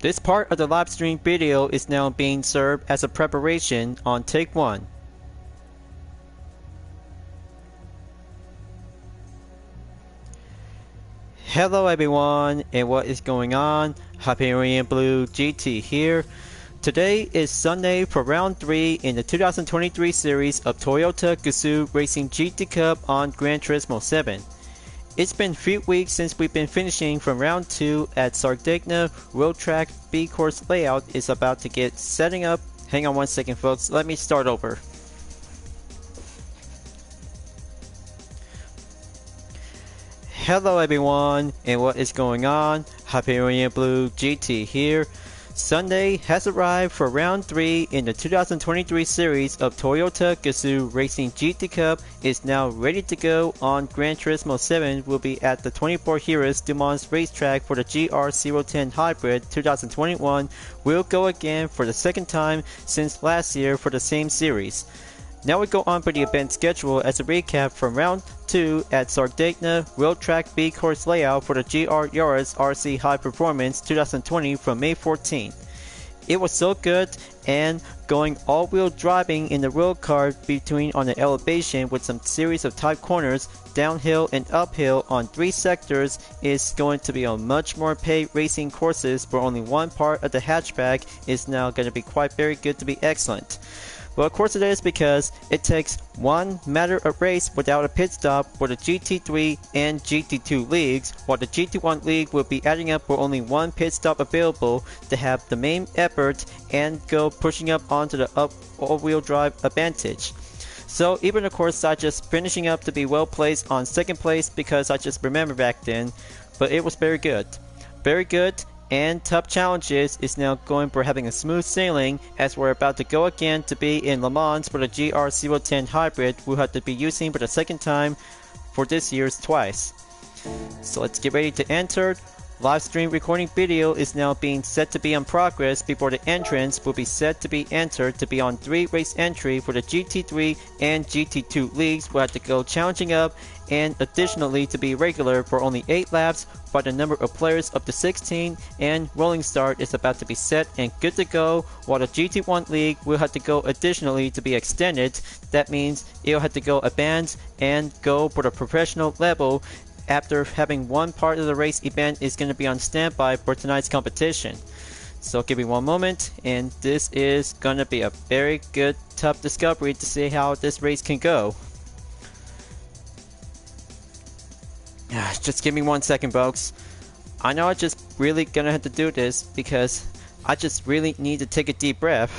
This part of the live stream video is now being served as a preparation on take 1. Hello everyone, and what is going on? Hyperion-Blue-GT here. Today is Sunday for round 3 in the 2023 series of Toyota Gazoo Racing GT Cup on Gran Turismo 7. It's been 3 weeks since we've been finishing from round 2 at Sardegna. Road track B course layout is about to get setting up. Hang on one second folks, let me start over. Hello everyone, and what is going on? Hyperion-Blue-GT here. Sunday has arrived for round 3 in the 2023 series of Toyota Gazoo Racing GT Cup is now ready to go on Gran Turismo 7. Will be at the 24Heures du Mans racetrack for the GR010 Hybrid 2021. Will go again for the second time since last year for the same series. Now we go on for the event schedule as a recap from round 2 at Sardegna Road Track B course layout for the GR010 RC High Performance 2020 from May 14th. It was so good, and going all-wheel driving in the road car between on the elevation with some series of tight corners, downhill and uphill on 3 sectors is going to be on much more paid racing courses where only one part of the hatchback is now going to be quite very good to be excellent. Well, of course it is because it takes one matter of race without a pit stop for the GT3 and GT2 leagues, while the GT1 league will be adding up for only one pit stop available to have the main effort and go pushing up onto the all-wheel drive advantage. So even of course I just finishing up to be well placed on second place because I just remember back then, but it was very good. Very good. And tough challenges is now going for having a smooth sailing as we're about to go again to be in Le Mans for the GR010 Hybrid we'll have to be using for the second time for this year's twice. So let's get ready to enter. Live stream recording video is now being set to be in progress before the entrance will be set to be entered to be on 3 race entry for the GT3 and GT2 leagues. We'll have to go challenging up and additionally to be regular for only 8 laps by the number of players up to 16, and rolling start is about to be set and good to go, while the GT1 league will have to go additionally to be extended. That means it'll have to go advanced and go for the professional level after having one part of the race event is going to be on standby for tonight's competition. So give me one moment, and this is going to be a very good tough discovery to see how this race can go. Just give me 1 second folks. I know I just really gonna have to do this because I just really need to take a deep breath.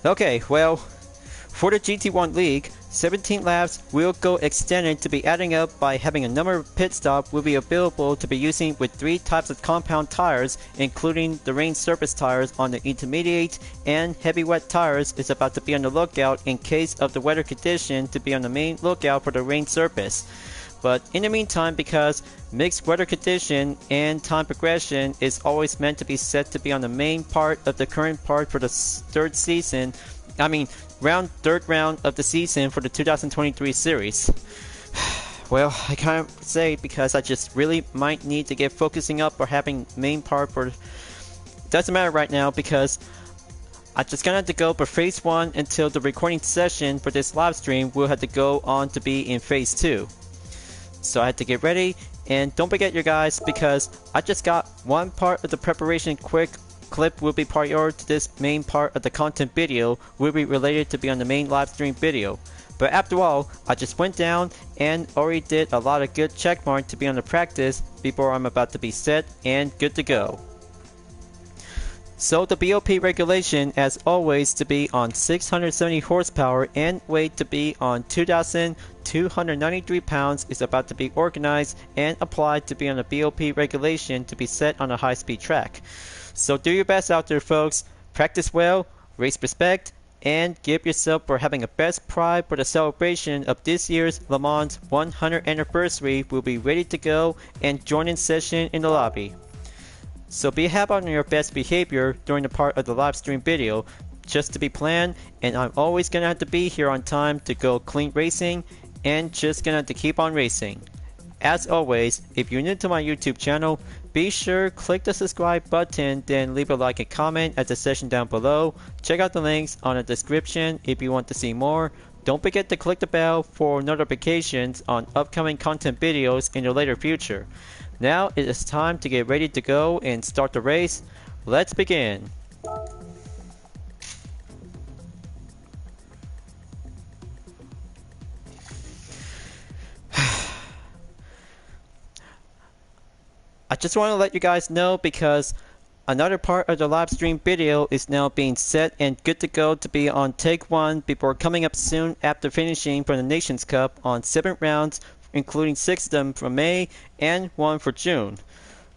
Okay, well, for the GT1 league, 17 laps will go extended to be adding up by having a number of pit stops will be available to be using with 3 types of compound tires, including the rain surface tires on the intermediate, and heavy wet tires is about to be on the lookout in case of the weather condition to be on the main lookout for the rain surface. But in the meantime, because mixed weather condition and time progression is always meant to be set to be on the main part of the current part for the third round of the season for the 2023 series. Well, I can't say because I just really might need to get focusing up or having main part for. Doesn't matter right now because I just gonna have to go for phase 1 until the recording session for this live stream will have to go on to be in phase 2. So I had to get ready, and don't forget you guys because I just got one part of the preparation quick clip will be prior to this main part of the content video will be related to be on the main live stream video. But after all, I just went down and already did a lot of good checkmark to be on the practice before I'm about to be set and good to go. So the BOP regulation as always to be on 670 horsepower and weight to be on 2,293 pounds is about to be organized and applied to be on the BOP regulation to be set on a high-speed track. So do your best out there folks, practice well, race respect, and give yourself for having a best pride for the celebration of this year's Le Mans 100th anniversary will be ready to go and join in session in the lobby. So be on your best behavior during the part of the live stream video, just to be planned, and I'm always gonna have to be here on time to go clean racing, and just gonna have to keep on racing. As always, if you're new to my YouTube channel, be sure click the subscribe button, then leave a like and comment at the section down below. Check out the links on the description if you want to see more. Don't forget to click the bell for notifications on upcoming content videos in the later future. Now it is time to get ready to go and start the race. Let's begin. I just want to let you guys know because another part of the live stream video is now being set and good to go to be on take 1 before coming up soon after finishing for the Nations Cup on 7 rounds, including 6 of them for May and 1 for June.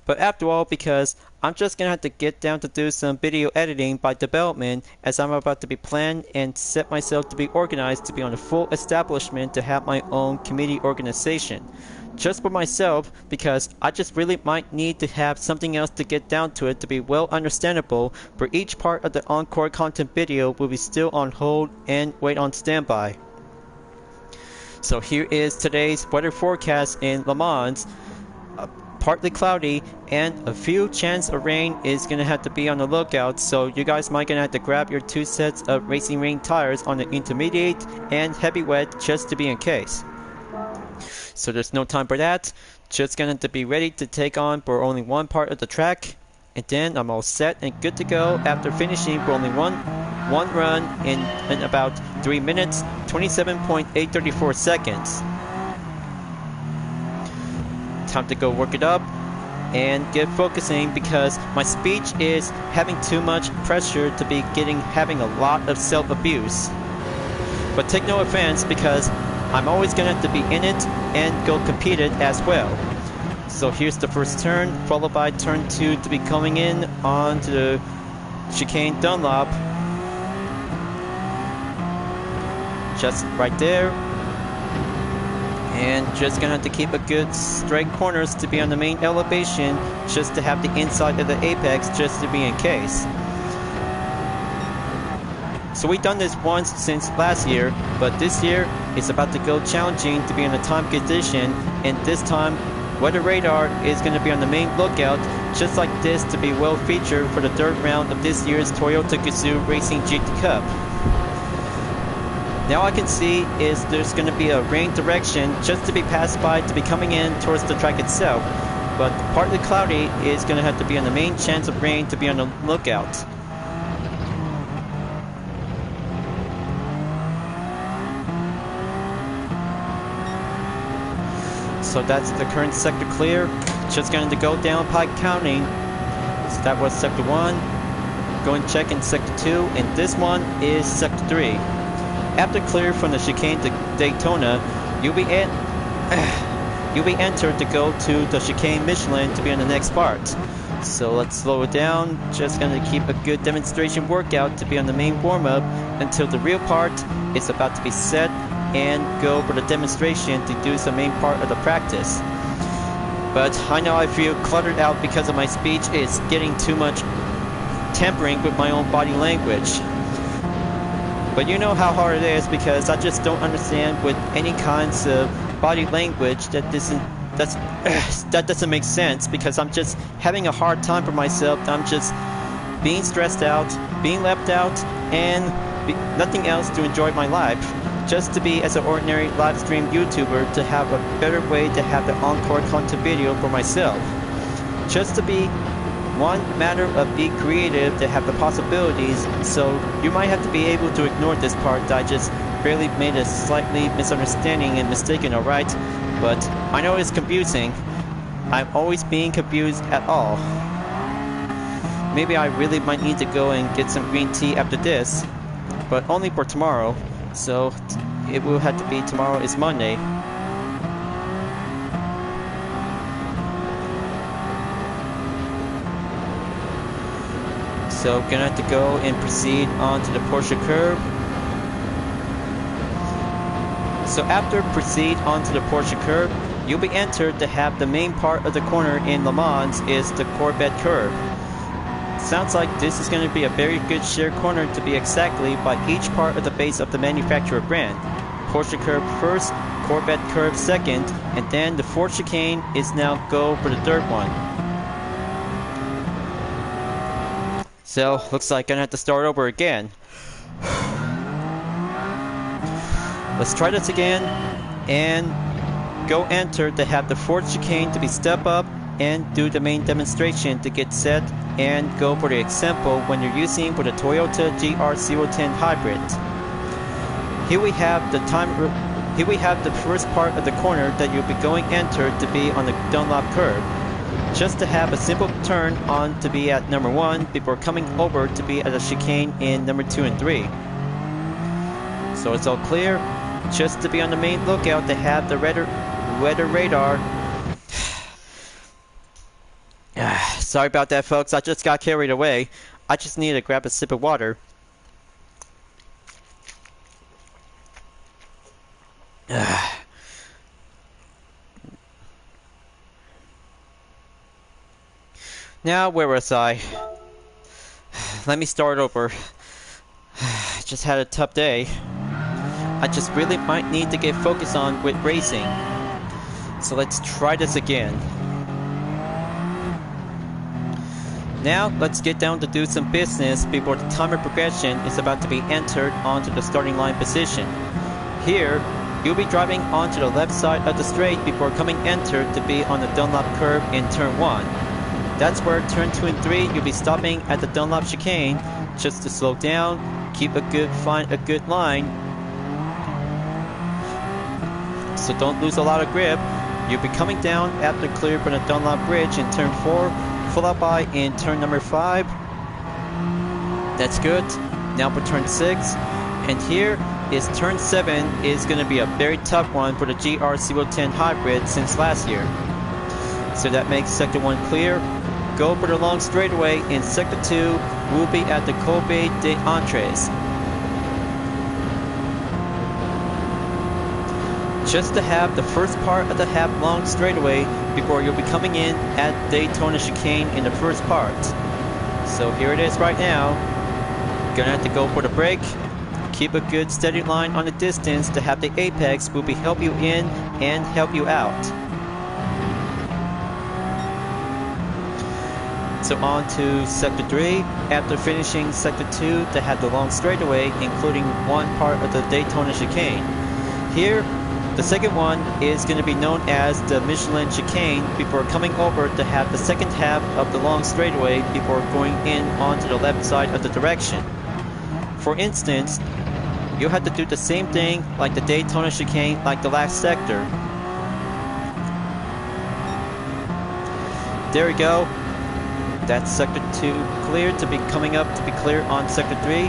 But after all, because I'm just gonna have to get down to do some video editing by development, as I'm about to be planned and set myself to be organized to be on a full establishment to have my own committee organization. Just for myself, because I just really might need to have something else to get down to it to be well understandable, for each part of the encore content video will be still on hold and wait on standby. So here is today's weather forecast in Le Mans. Partly cloudy and a few chance of rain is gonna have to be on the lookout, so you guys might gonna have to grab your 2 sets of racing ring tires on the intermediate and heavy wet just to be in case. So there's no time for that, just gonna have to be ready to take on for only one part of the track, and then I'm all set and good to go after finishing for only one run in about 3 minutes 27.834 seconds. Time to go work it up and get focusing, because my speech is having too much pressure to be having a lot of self-abuse. But take no offense, because I'm always gonna have to be in it and go compete it as well. So here's the first turn, followed by turn 2 to be coming in onto the chicane Dunlop. Just right there. And just gonna have to keep a good straight corners to be on the main elevation, just to have the inside of the apex just to be in case. So we've done this once since last year, but this year it's about to go challenging to be in a time condition, and this time weather radar is going to be on the main lookout just like this to be well featured for the 3rd round of this year's Toyota Gazoo Racing GT Cup. Now I can see is there's going to be a rain direction just to be passed by to be coming in towards the track itself, but partly cloudy is going to have to be on the main chance of rain to be on the lookout. So that's the current sector clear, just going to go down Pike County. So that was sector 1, go and check in sector 2, and this one is sector 3. After clear from the chicane to Daytona, you'll be entered to go to the chicane Michelin to be on the next part. So let's slow it down, just going to keep a good demonstration workout to be on the main warm-up until the real part is about to be set and go for the demonstration to do some main part of the practice. But I know I feel cluttered out because of my speech is getting too much tampering with my own body language. But you know how hard it is, because I just don't understand with any kinds of body language that doesn't make sense, because I'm just having a hard time for myself. I'm just being stressed out, being left out, and nothing else to enjoy my life. Just to be as an ordinary live stream YouTuber, to have a better way to have the encore content video for myself. Just to be one matter of be creative to have the possibilities, so you might have to be able to ignore this part that I just barely made a slightly misunderstanding and mistaken, alright? But I know it's confusing. I'm always being confused at all. Maybe I really might need to go and get some green tea after this, but only for tomorrow, so it will have to be tomorrow is Monday. So gonna have to go and proceed on to the Porsche curve. So after proceed onto the Porsche curve, you'll be entered to have the main part of the corner in Le Mans is the Corvette curve. Sounds like this is going to be a very good sheer corner to be exactly by each part of the base of the manufacturer brand. Porsche curb first, Corvette curb second, and then the fourth chicane is now go for the third one. So, looks like I'm gonna have to start over again. Let's try this again, and go enter to have the fourth chicane to be step up and do the main demonstration to get set and go for the example when you're using for the Toyota GR010 Hybrid. Here we have the first part of the corner that you'll be going enter to be on the Dunlop curve. Just to have a simple turn on to be at number 1 before coming over to be at a chicane in number 2 and 3. So it's all clear. Just to be on the main lookout to have the weather radar. Sorry about that, folks. I just got carried away. I just need to grab a sip of water. Now, where was I? Let me start over. Just had a tough day. I just really might need to get focused on with racing. So let's try this again. Now, let's get down to do some business before the timer progression is about to be entered onto the starting line position. Here, you'll be driving onto the left side of the straight before coming entered to be on the Dunlop curve in turn 1. That's where turn 2 and 3 you'll be stopping at the Dunlop chicane just to slow down, find a good line. So don't lose a lot of grip. You'll be coming down after clear from the Dunlop bridge in turn 4, followed by in turn number 5. That's good. Now for turn 6. And here is turn 7 is going to be a very tough one for the GR010 Hybrid since last year. So that makes sector 1 clear. Go for the long straightaway in sector 2. We'll be at the Col des Entrées. Just to have the first part of the half long straightaway before you'll be coming in at Daytona chicane in the first part. So here it is right now. Gonna have to go for the brake. Keep a good steady line on the distance to have the apex will be help you in and help you out. So on to sector 3. After finishing sector 2 to have the long straightaway including one part of the Daytona chicane. Here the second one is going to be known as the Michelin chicane before coming over to have the second half of the long straightaway before going in onto the left side of the direction. For instance, you'll have to do the same thing like the Daytona chicane like the last sector. There we go. That's sector 2 clear to be coming up to be clear on sector 3.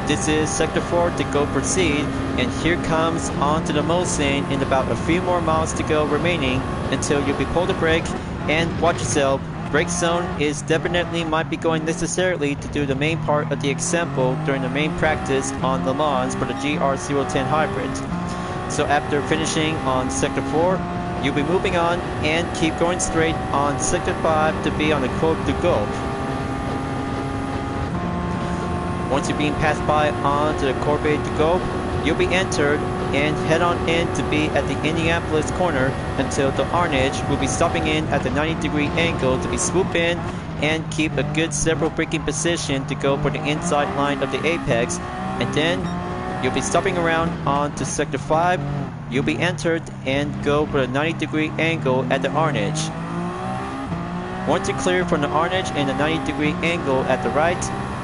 This is sector 4 to go proceed, and here comes onto the Mulsanne in about a few more miles to go remaining until you'll be pull the brake and watch yourself. Brake zone is definitely might be going necessarily to do the main part of the example during the main practice on Le Mans for the GR010 Hybrid. So after finishing on sector 4, you'll be moving on and keep going straight on sector 5 to be on the Côte du Golfe. Once you're being passed by onto the Côte du Golfe, you'll be entered and head on in to be at the Indianapolis corner until the Arnage will be stopping in at the 90-degree angle to be swoop in and keep a good several braking position to go for the inside line of the apex, and then you'll be stopping around onto sector 5. You'll be entered and go for the 90-degree angle at the Arnage. Once you're clear from the Arnage and the 90-degree angle at the right,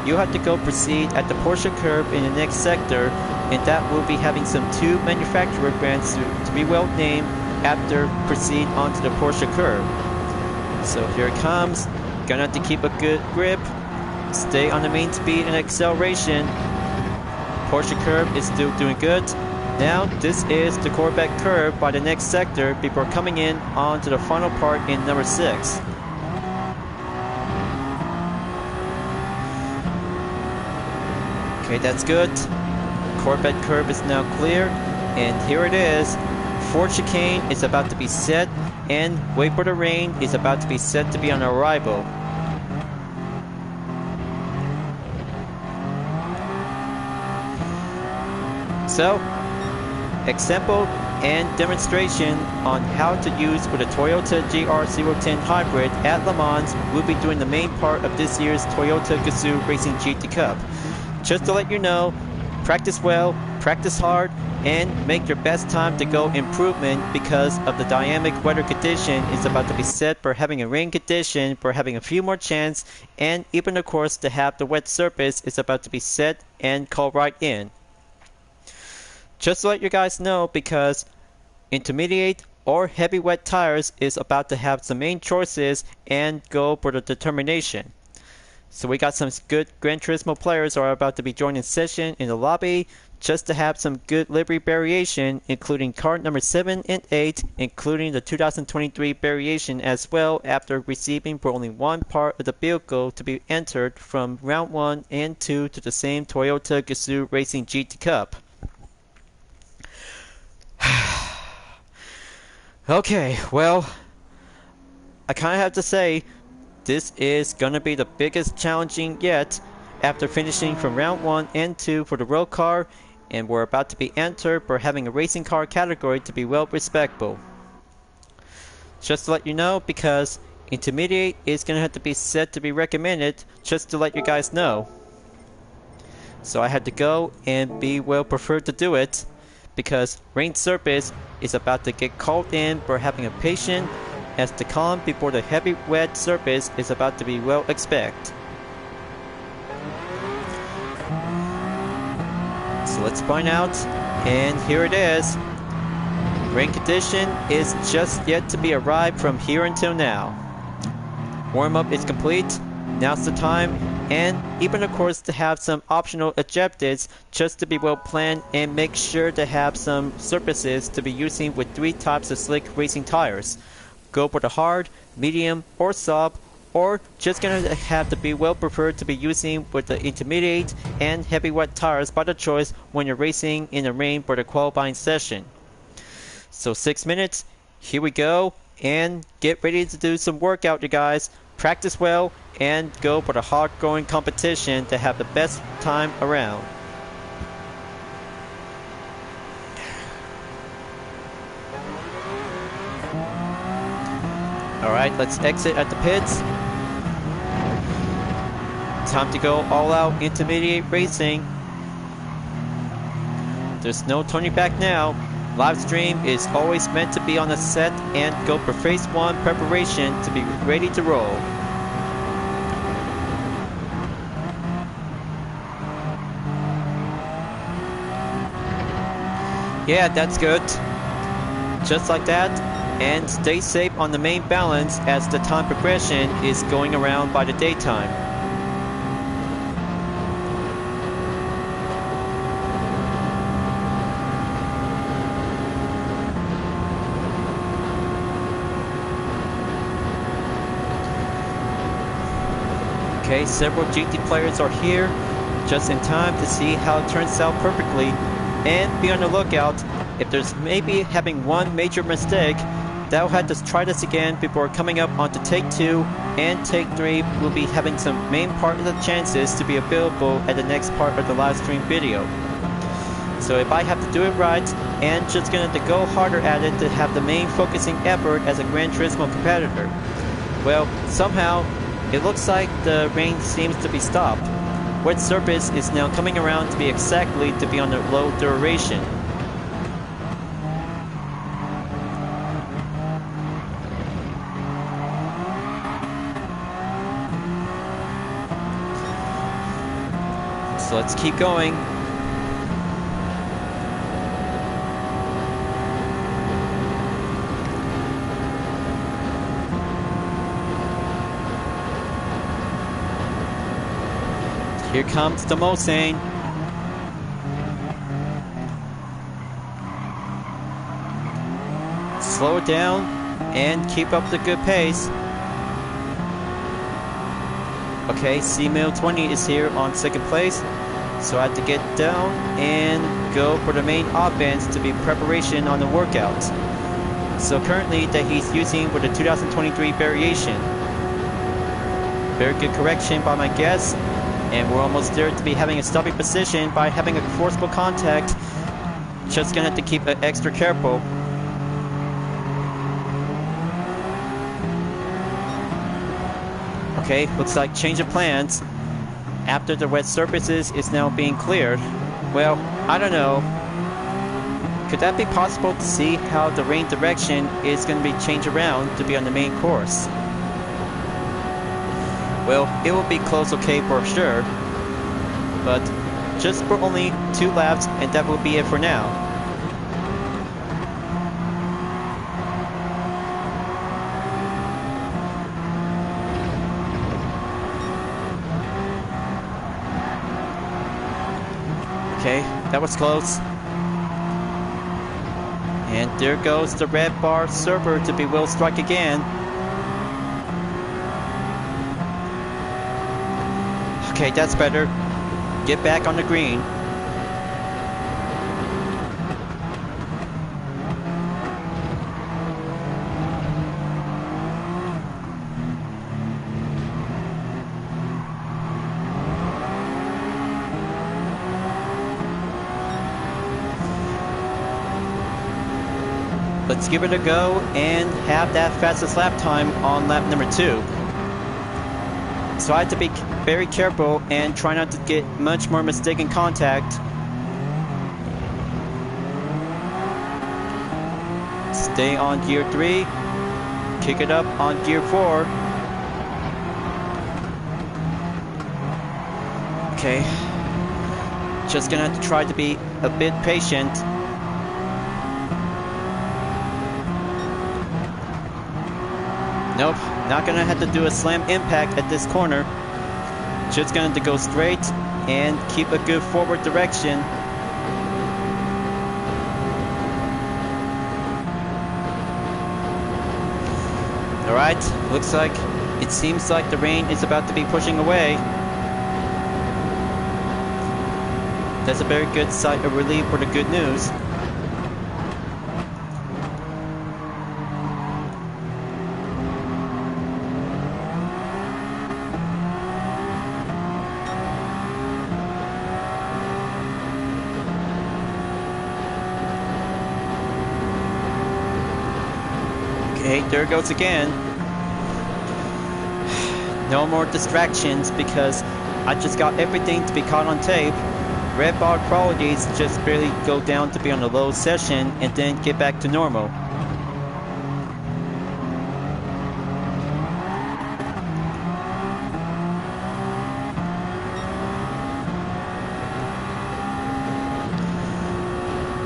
you'll have to go proceed at the Porsche curve in the next sector, and that will be having some 2 manufacturer brands to be well named after proceed onto the Porsche curve. So here it comes. Gonna have to keep a good grip, stay on the main speed and acceleration. Porsche curve is still doing good. Now this is the Corvette curve by the next sector before coming in onto the final part in number 6. Okay, that's good. Corvette curve is now clear, and here it is. Ford chicane is about to be set, and wait for the rain is about to be set to be on arrival. So, example and demonstration on how to use with a Toyota GR010 Hybrid at Le Mans will be doing the main part of this year's Toyota Gazoo Racing GT Cup. Just to let you know, practice well, practice hard, and make your best time to go improvement because of the dynamic weather condition is about to be set for having a rain condition, for having a few more chance, and even of course to have the wet surface is about to be set and called right in. Just to let you guys know, because intermediate or heavy wet tires is about to have some main choices and go for the determination. So we got some good Gran Turismo players are about to be joining session in the lobby just to have some good livery variation, including car number 7 and 8, including the 2023 variation as well, after receiving for only one part of the vehicle to be entered from round 1 and 2 to the same Toyota Gazoo Racing GT Cup. Okay, well, I kind of have to say, this is gonna be the biggest challenging yet after finishing from round 1 and 2 for the road car, and we're about to be entered for having a racing car category to be well respectable. Just to let you know, because intermediate is gonna have to be set to be recommended, just to let you guys know. So I had to go and be well preferred to do it, because rain surface is about to get called in for having a patient as the calm before the heavy wet surface is about to be well expect. So let's find out, and here it is. Rain condition is just yet to be arrived from here until now. Warm-up is complete, now's the time, and even of course to have some optional objectives just to be well planned and make sure to have some surfaces to be using with 3 types of slick racing tires. Go for the hard, medium, or soft, or just gonna have to be well preferred to be using with the intermediate and heavy wet tires by the choice when you're racing in the rain for the qualifying session. So 6 minutes, here we go, and get ready to do some workout, you guys. Practice well and go for the hard going competition to have the best time around. Alright, let's exit at the pits. Time to go all out intermediate racing. There's no turning back now. Livestream is always meant to be on the set and go for phase 1 preparation to be ready to roll. Yeah, that's good. Just like that. And stay safe on the main balance as the time progression is going around by the daytime. Okay, several GT players are here just in time to see how it turns out perfectly, and be on the lookout if there's maybe having one major mistake. They'll have to try this again before coming up onto take 2 and take 3. Will be having some main part of the chances to be available at the next part of the live stream video. So if I have to do it right and just gonna have to go harder at it to have the main focusing effort as a Gran Turismo competitor. Well, somehow it looks like the rain seems to be stopped. Wet surface is now coming around to be exactly to be on a low duration. So let's keep going. Here comes the Mulsanne. Slow it down and keep up the good pace. Okay, C-Mill20 is here on second place. So I have to get down and go for the main offense to be preparation on the workout. So currently that he's using with the 2023 variation. Very good correction by my guess. And we're almost there to be having a stopping position by having a forcible contact just gonna have to keep it extra careful. Okay, looks like change of plans. After the wet surfaces is now being cleared. Well, I don't know. Could that be possible to see how the rain direction is going to be changed around to be on the main course? Well, it will be close okay for sure. But just for only 2 laps, and that will be it for now. Okay, that was close. And there goes the red bar server to be will strike again. Okay, that's better. Get back on the green. Let's give it a go and have that fastest lap time on lap number 2. So I have to be very careful and try not to get much more mistaken contact. Stay on gear 3. Kick it up on gear 4. Okay. Just gonna have to try to be a bit patient. Nope, not gonna have to do a slam impact at this corner. Just gonna have to go straight and keep a good forward direction. Alright, looks like it seems like the rain is about to be pushing away. That's a very good sign of relief for the good news. Okay, there it goes again. No more distractions because I just got everything to be caught on tape. Red bar qualities just barely go down to be on the low session and then get back to normal.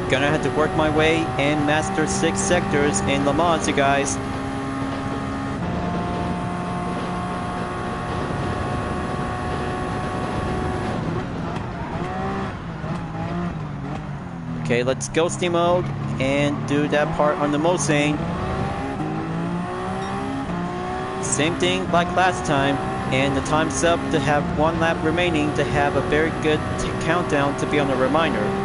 Gonna have to work my way and master 6 sectors in Le Mans, you guys. Okay, let's go steam mode and do that part on the Mulsanne. Same thing like last time, and the time's up to have 1 lap remaining to have a very good countdown to be on the reminder.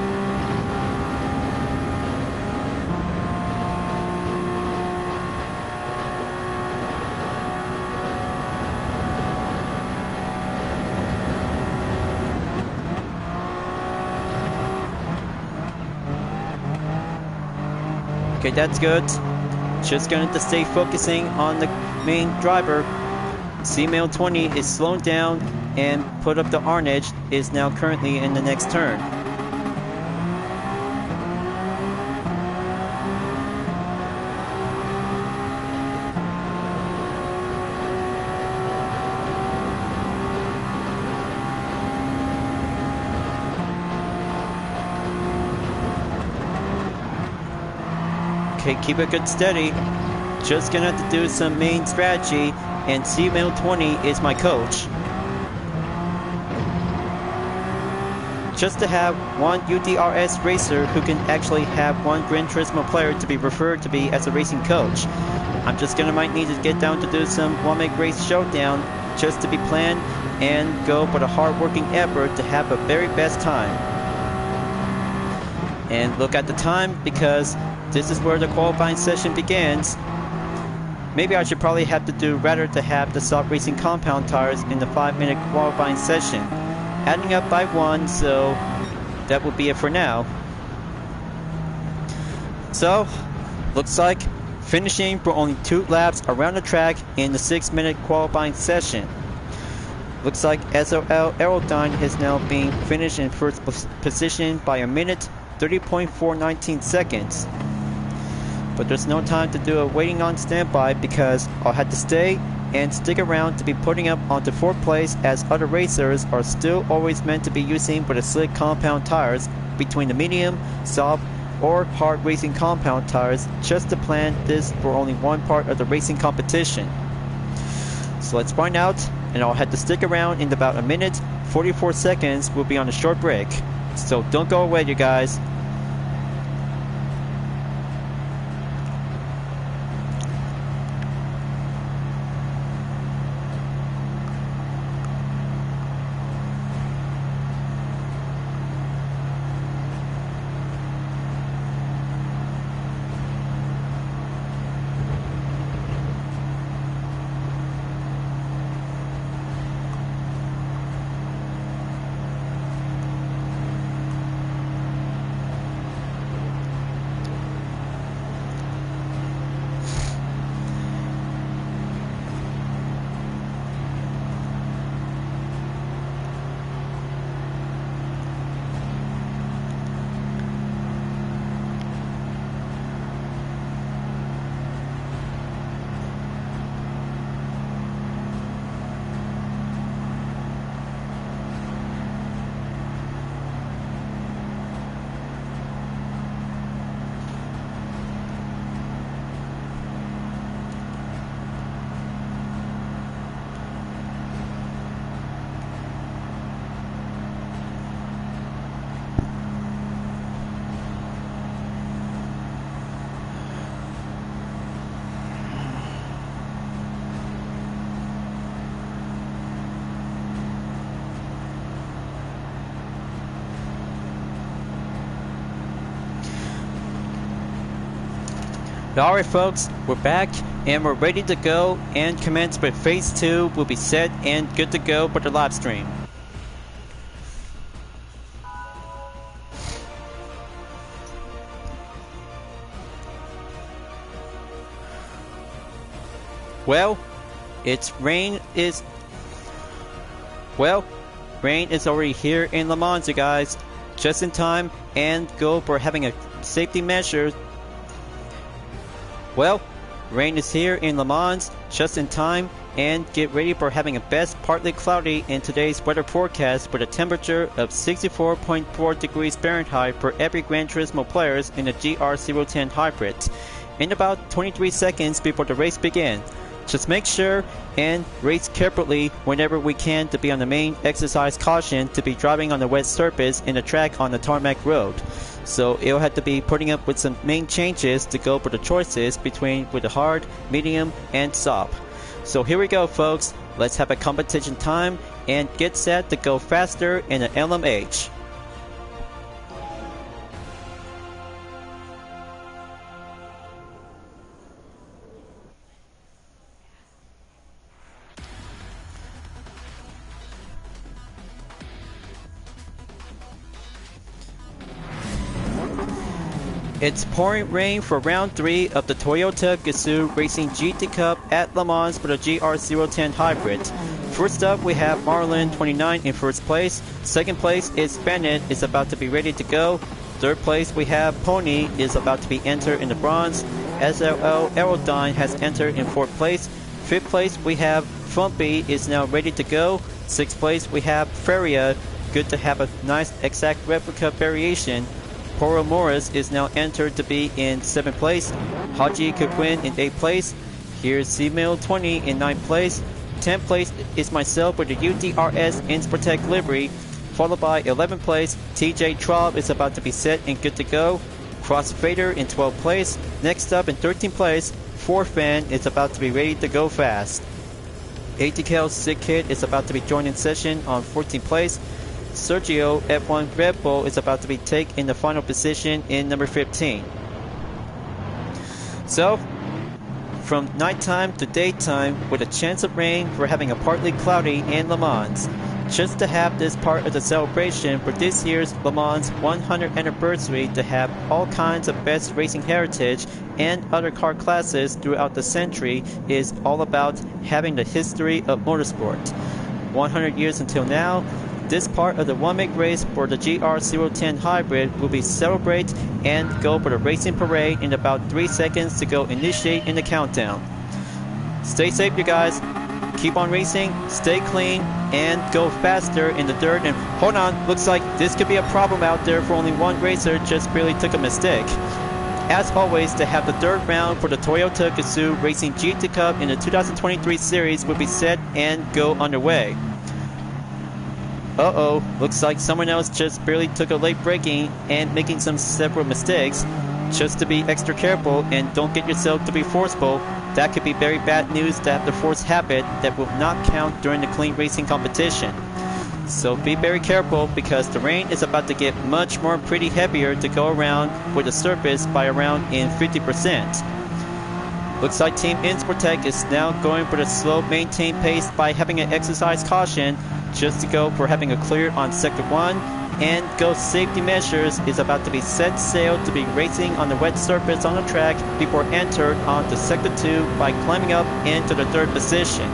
Okay, that's good. Just going to stay focusing on the main driver. C-Mail 20 is slowing down and put up the Arnage is now currently in the next turn. Okay, keep it good steady. Just gonna have to do some main strategy, and C-Mail 20 is my coach. Just to have one UDRS racer who can actually have one Gran Turismo player to be referred to be as a racing coach. I'm just gonna might need to get down to do some one-make race showdown just to be planned and go for the hard-working effort to have the very best time. And look at the time because this is where the qualifying session begins. Maybe I should probably have to do rather to have the soft racing compound tires in the 5-minute qualifying session. Adding up by 1, so that will be it for now. So, looks like finishing for only 2 laps around the track in the 6-minute qualifying session. Looks like SOL Aerodyne is now being finished in first position by a minute 30.419 seconds. But there's no time to do a waiting on standby because I'll have to stay and stick around to be putting up onto 4th place, as other racers are still always meant to be using for the slick compound tires between the medium, soft, or hard racing compound tires, just to plan this for only one part of the racing competition. So let's find out, and I'll have to stick around in about a minute 44 seconds. We'll be on a short break, so don't go away, you guys. Alright folks, we're back and we're ready to go and commence with phase 2. Will be set and good to go for the live stream. Well, rain is already here in Le Mans, you guys. Just in time and go for having a safety measure. Well, rain is here in Le Mans just in time, and get ready for having a best partly cloudy in today's weather forecast with a temperature of 64.4 degrees Fahrenheit for every Gran Turismo players in the GR010 Hybrid. In about 23 seconds before the race begins. Just make sure and race carefully whenever we can to be on the main exercise caution to be driving on the wet surface in the track on the tarmac road. So it'll have to be putting up with some main changes to go for the choices between with the hard, medium, and soft. So here we go folks, let's have a competition time and get set to go faster in the LMH. It's pouring rain for round 3 of the Toyota Gazoo Racing GT Cup at Le Mans for the GR010 Hybrid. First up we have Marlin 29 in first place. Second place is Bennett, is about to be ready to go. Third place we have Pony, is about to be entered in the bronze. SLL Aerodyne has entered in 4th place. 5th place we have Fumpy, is now ready to go. 6th place we have Feria, good to have a nice exact replica variation. Poro Morris is now entered to be in 7th place. Haji Kukwin in 8th place. Here's C-Mill 20 in 9th place. 10th place is myself with the UDRS Inspirtech livery, followed by 11th place. TJ Traub is about to be set and good to go. Crossfader in 12th place. Next up in 13th place, Forfan is about to be ready to go fast. ATKL Sick Kid is about to be joining session on 14th place. Sergio F1 Red Bull is about to be taken in the final position in number 15. So, from nighttime to daytime with a chance of rain, we're having a partly cloudy in Le Mans. just to have this part of the celebration for this year's Le Mans 100th anniversary to have all kinds of best racing heritage and other car classes throughout the century is all about having the history of motorsport. 100 years until now, this part of the one-make race for the GR010 Hybrid will be celebrate and go for the racing parade in about 3 seconds to go initiate in the countdown. Stay safe, you guys. Keep on racing, stay clean, and go faster in the dirt. And hold on, looks like this could be a problem out there for only one racer, just barely took a mistake. As always, to have the third round for the Toyota Gazoo Racing GT Cup in the 2023 series will be set and go underway. Uh-oh, looks like someone else just barely took a late braking and making some several mistakes. Just to be extra careful and don't get yourself to be forceful. That could be very bad news to have the force habit that will not count during the clean racing competition. So be very careful because the rain is about to get much more pretty heavier to go around with the surface by around in 50%. Looks like Team Insportec is now going for the slow maintained pace by having an exercise caution just to go for having a clear on sector 1, and Go safety measures is about to be set sail to be racing on the wet surface on the track before entered onto sector 2 by climbing up into the 3rd position.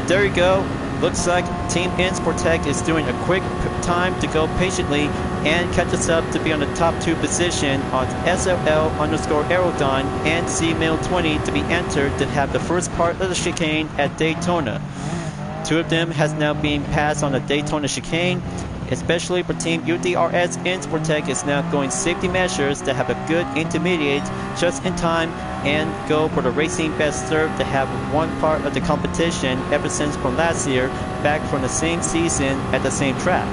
There you go. Looks like Team Insportec is doing a quick time to go patiently and catch us up to be on the top 2 position on SLL_Aerodyne and CMail20 to be entered to have the first part of the chicane at Daytona. 2 of them has now been passed on the Daytona chicane, especially for Team UDRS. Insportec is now going safety measures to have a good intermediate just in time and go for the racing best serve to have one part of the competition ever since from last year, back from the same season at the same track.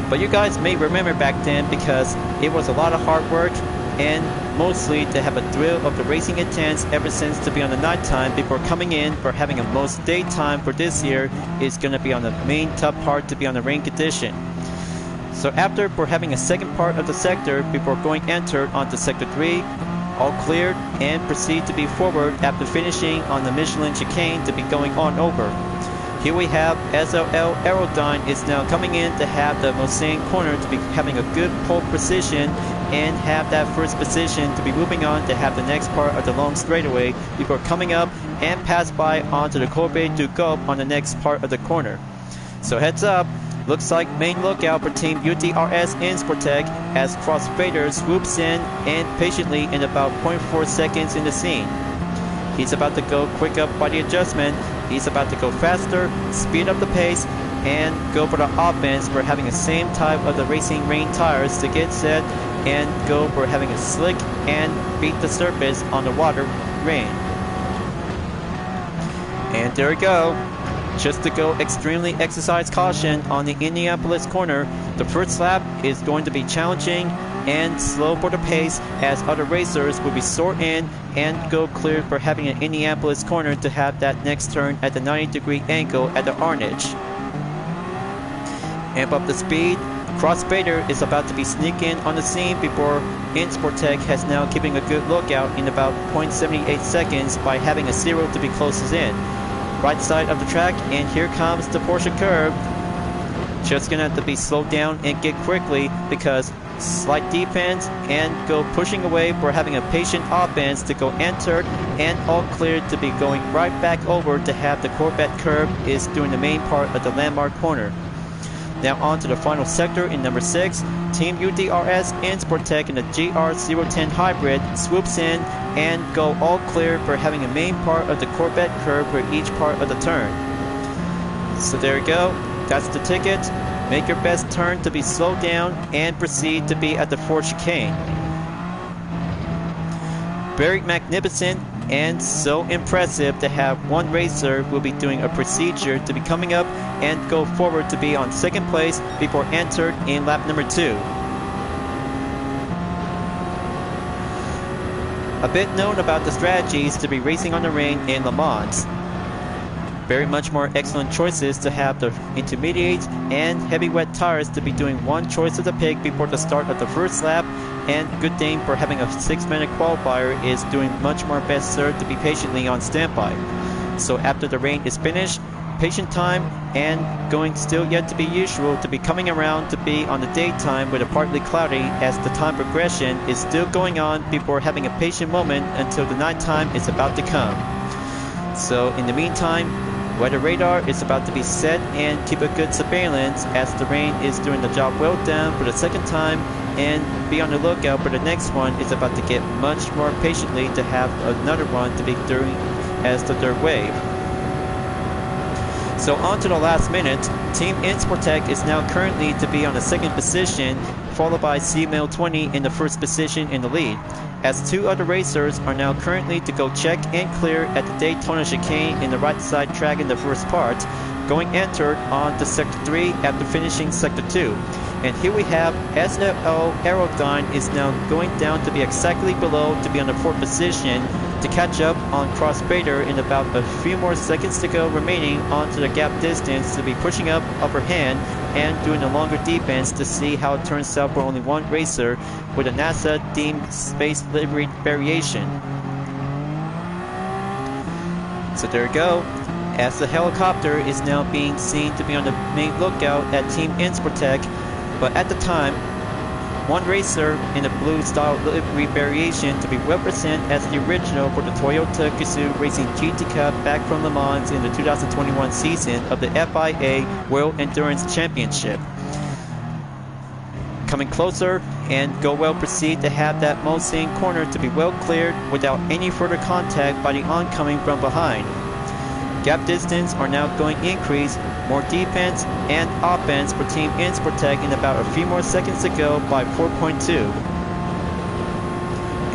But you guys may remember back then because it was a lot of hard work and mostly to have a thrill of the racing intense ever since to be on the nighttime before coming in for having a most daytime for this year is going to be on the main tough part to be on the rain condition. So after for having a second part of the sector before going entered onto sector 3, all cleared and proceed to be forward after finishing on the Michelin chicane to be going on over. Here we have SLL Aerodyne is now coming in to have the Mulsanne corner to be having a good pole precision and have that first position to be moving on to have the next part of the long straightaway before coming up and pass by onto the Corbeil du Gaupe on the next part of the corner. So heads up, looks like main lookout for Team UDRS Insportec as Crossfader swoops in and patiently in about 0.4 seconds in the scene. He's about to go quick up by the adjustment. He's about to go faster, speed up the pace, and go for the offense for having the same type of the racing rain tires to get set and go for having a slick and beat the surface on the water rain. And there we go. Just to go extremely exercise caution on the Indianapolis corner, the first lap is going to be challenging and slow for the pace as other racers will be sort in and go clear for having an Indianapolis corner to have that next turn at the 90-degree angle at the Arnage. Amp up the speed. Crossfader is about to be sneaking on the scene before Insportec has now keeping a good lookout in about 0.78 seconds by having a 0 to be closest in. Right side of the track, and here comes the Porsche curve. Just gonna have to be slowed down and get quickly because slight defense and go pushing away for having a patient offense to go entered and all cleared to be going right back over to have the Corvette curve is doing the main part of the landmark corner. Now on to the final sector in number 6. Team UDRS Insportec in the GR010 Hybrid swoops in and go all clear for having a main part of the Corvette curve for each part of the turn. So there you go. That's the ticket. Make your best turn to be slowed down and proceed to be at the 4th chicane. Very magnificent and so impressive to have one racer will be doing a procedure to be coming up and go forward to be on 2nd place before entered in lap number 2. A bit known about the strategies to be racing on the rain in Le Mans. Very much more excellent choices to have the intermediate and heavy wet tires to be doing one choice of the pick before the start of the first lap, and good thing for having a 6-minute qualifier is doing much more best served to be patiently on standby. So after the rain is finished, patient time and going still yet to be usual to be coming around to be on the daytime with a partly cloudy as the time progression is still going on before having a patient moment until the nighttime is about to come. So in the meantime, weather radar is about to be set and keep a good surveillance as the rain is doing the job well done for the second time, and be on the lookout for the next one is about to get much more patiently to have another one to be doing as the third wave. So on to the last minute, Team Insportec is now currently to be on the second position, followed by CML 20 in the first position in the lead, as two other racers are now currently to go check and clear at the Daytona chicane in the right side track in the first part, going entered on to Sector 3 after finishing Sector 2. And here we have SFO Aerodyne is now going down to be exactly below to be on the fourth position to catch up on Cross Vader in about a few more seconds to go remaining onto the gap distance to be pushing up upper hand and doing a longer defense to see how it turns out for only one racer with a NASA themed space livery variation. So there you go, as the helicopter is now being seen to be on the main lookout at Team Insportec, but at the time, one racer in a blue style livery variation to be represented as the original for the Toyota Gazoo Racing GT Cup back from Le Mans in the 2021 season of the FIA World Endurance Championship. Coming closer, and go well proceed to have that Mulsanne corner to be well cleared without any further contact by the oncoming from behind. Gap distance are now going increase, more defense and offense for Team Insportec in about a few more seconds to go by 4.2.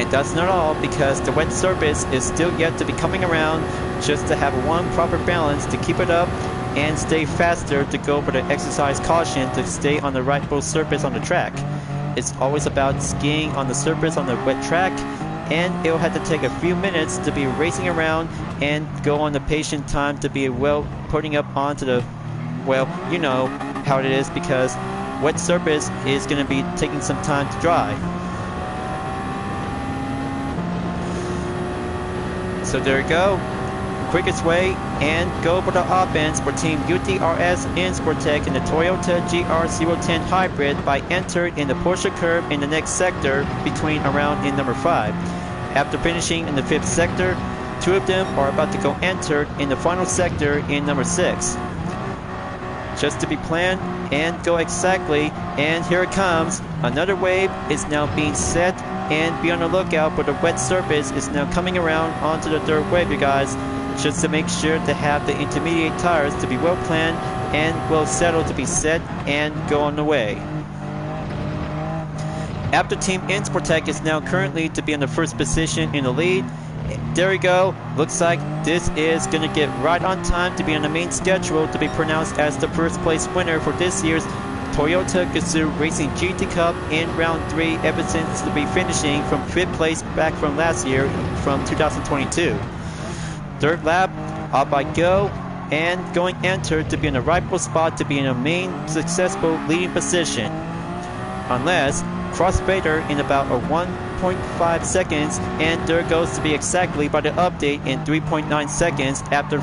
And that's not all, because the wet surface is still yet to be coming around just to have one proper balance to keep it up and stay faster to go for the exercise caution to stay on the rightful surface on the track. It's always about skiing on the surface on the wet track, and it'll have to take a few minutes to be racing around and go on the patient time to be well putting up onto the, well, you know how it is, because wet surface is going to be taking some time to dry. So there you go, quickest way and go for the offense for Team UTRS Insportec in the Toyota GR010 Hybrid by entered in the Porsche curve in the next sector between around in number 5. After finishing in the 5th sector, two of them are about to go entered in the final sector in number 6. Just to be planned and go exactly, and here it comes. Another wave is now being set, and be on the lookout for the wet surface is now coming around onto the third wave, you guys, just to make sure to have the intermediate tires to be well planned and well settled to be set and go on the way. After Team Insportec is now currently to be in the first position in the lead. There we go, looks like this is going to get right on time to be on the main schedule to be pronounced as the first place winner for this year's Toyota Gazoo Racing GT Cup in round 3, ever since to be finishing from 5th place back from last year from 2022. Third lap, up I go, and going entered to be in the rightful spot to be in a main successful leading position. Unless Cross Vader in about a 1.5 seconds, and there goes to be exactly by the update in 3.9 seconds after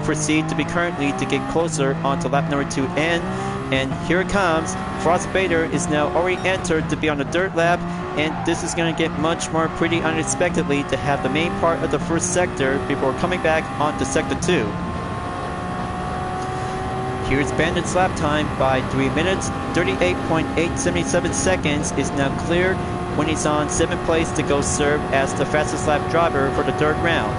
proceed to be currently to get closer onto lap number 2 end. And here it comes, Cross Vader is now already entered to be on the third lap, and this is going to get much more pretty unexpectedly to have the main part of the first sector before coming back onto sector 2. Here's Bandit's lap time by 3 minutes, 38.877 seconds is now cleared when he's on 7th place to go serve as the fastest lap driver for the third round.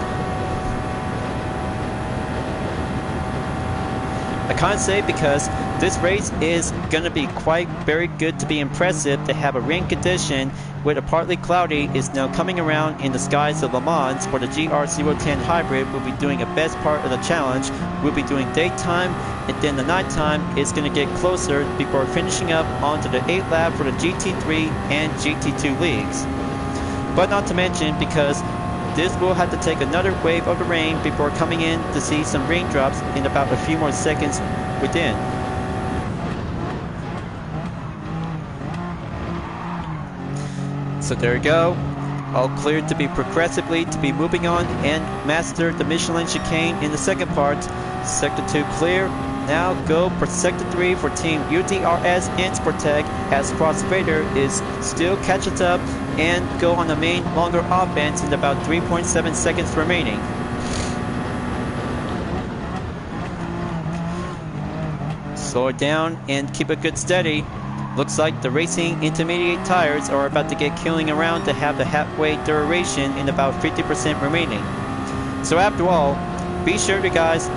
I can't say because this race is going to be quite very good to be impressive to have a rain condition with a partly cloudy is now coming around in the skies of Le Mans for the GR010 Hybrid. We'll be doing a best part of the challenge. We'll be doing daytime, and then the nighttime is going to get closer before finishing up onto the 8th lap for the GT3 and GT2 leagues. But not to mention, because this will have to take another wave of the rain before coming in to see some raindrops in about a few more seconds within. So there you go, all cleared to be progressively to be moving on and master the Michelin chicane in the second part. Sector 2 clear. Now go for Sector 3 for Team UDRS Insportec as Crossfader is still catches up and go on the main longer offense in about 3.7 seconds remaining. Slow it down and keep it good steady. Looks like the racing intermediate tires are about to get killing around to have the halfway duration in about 50% remaining. So after all, be sure to guys,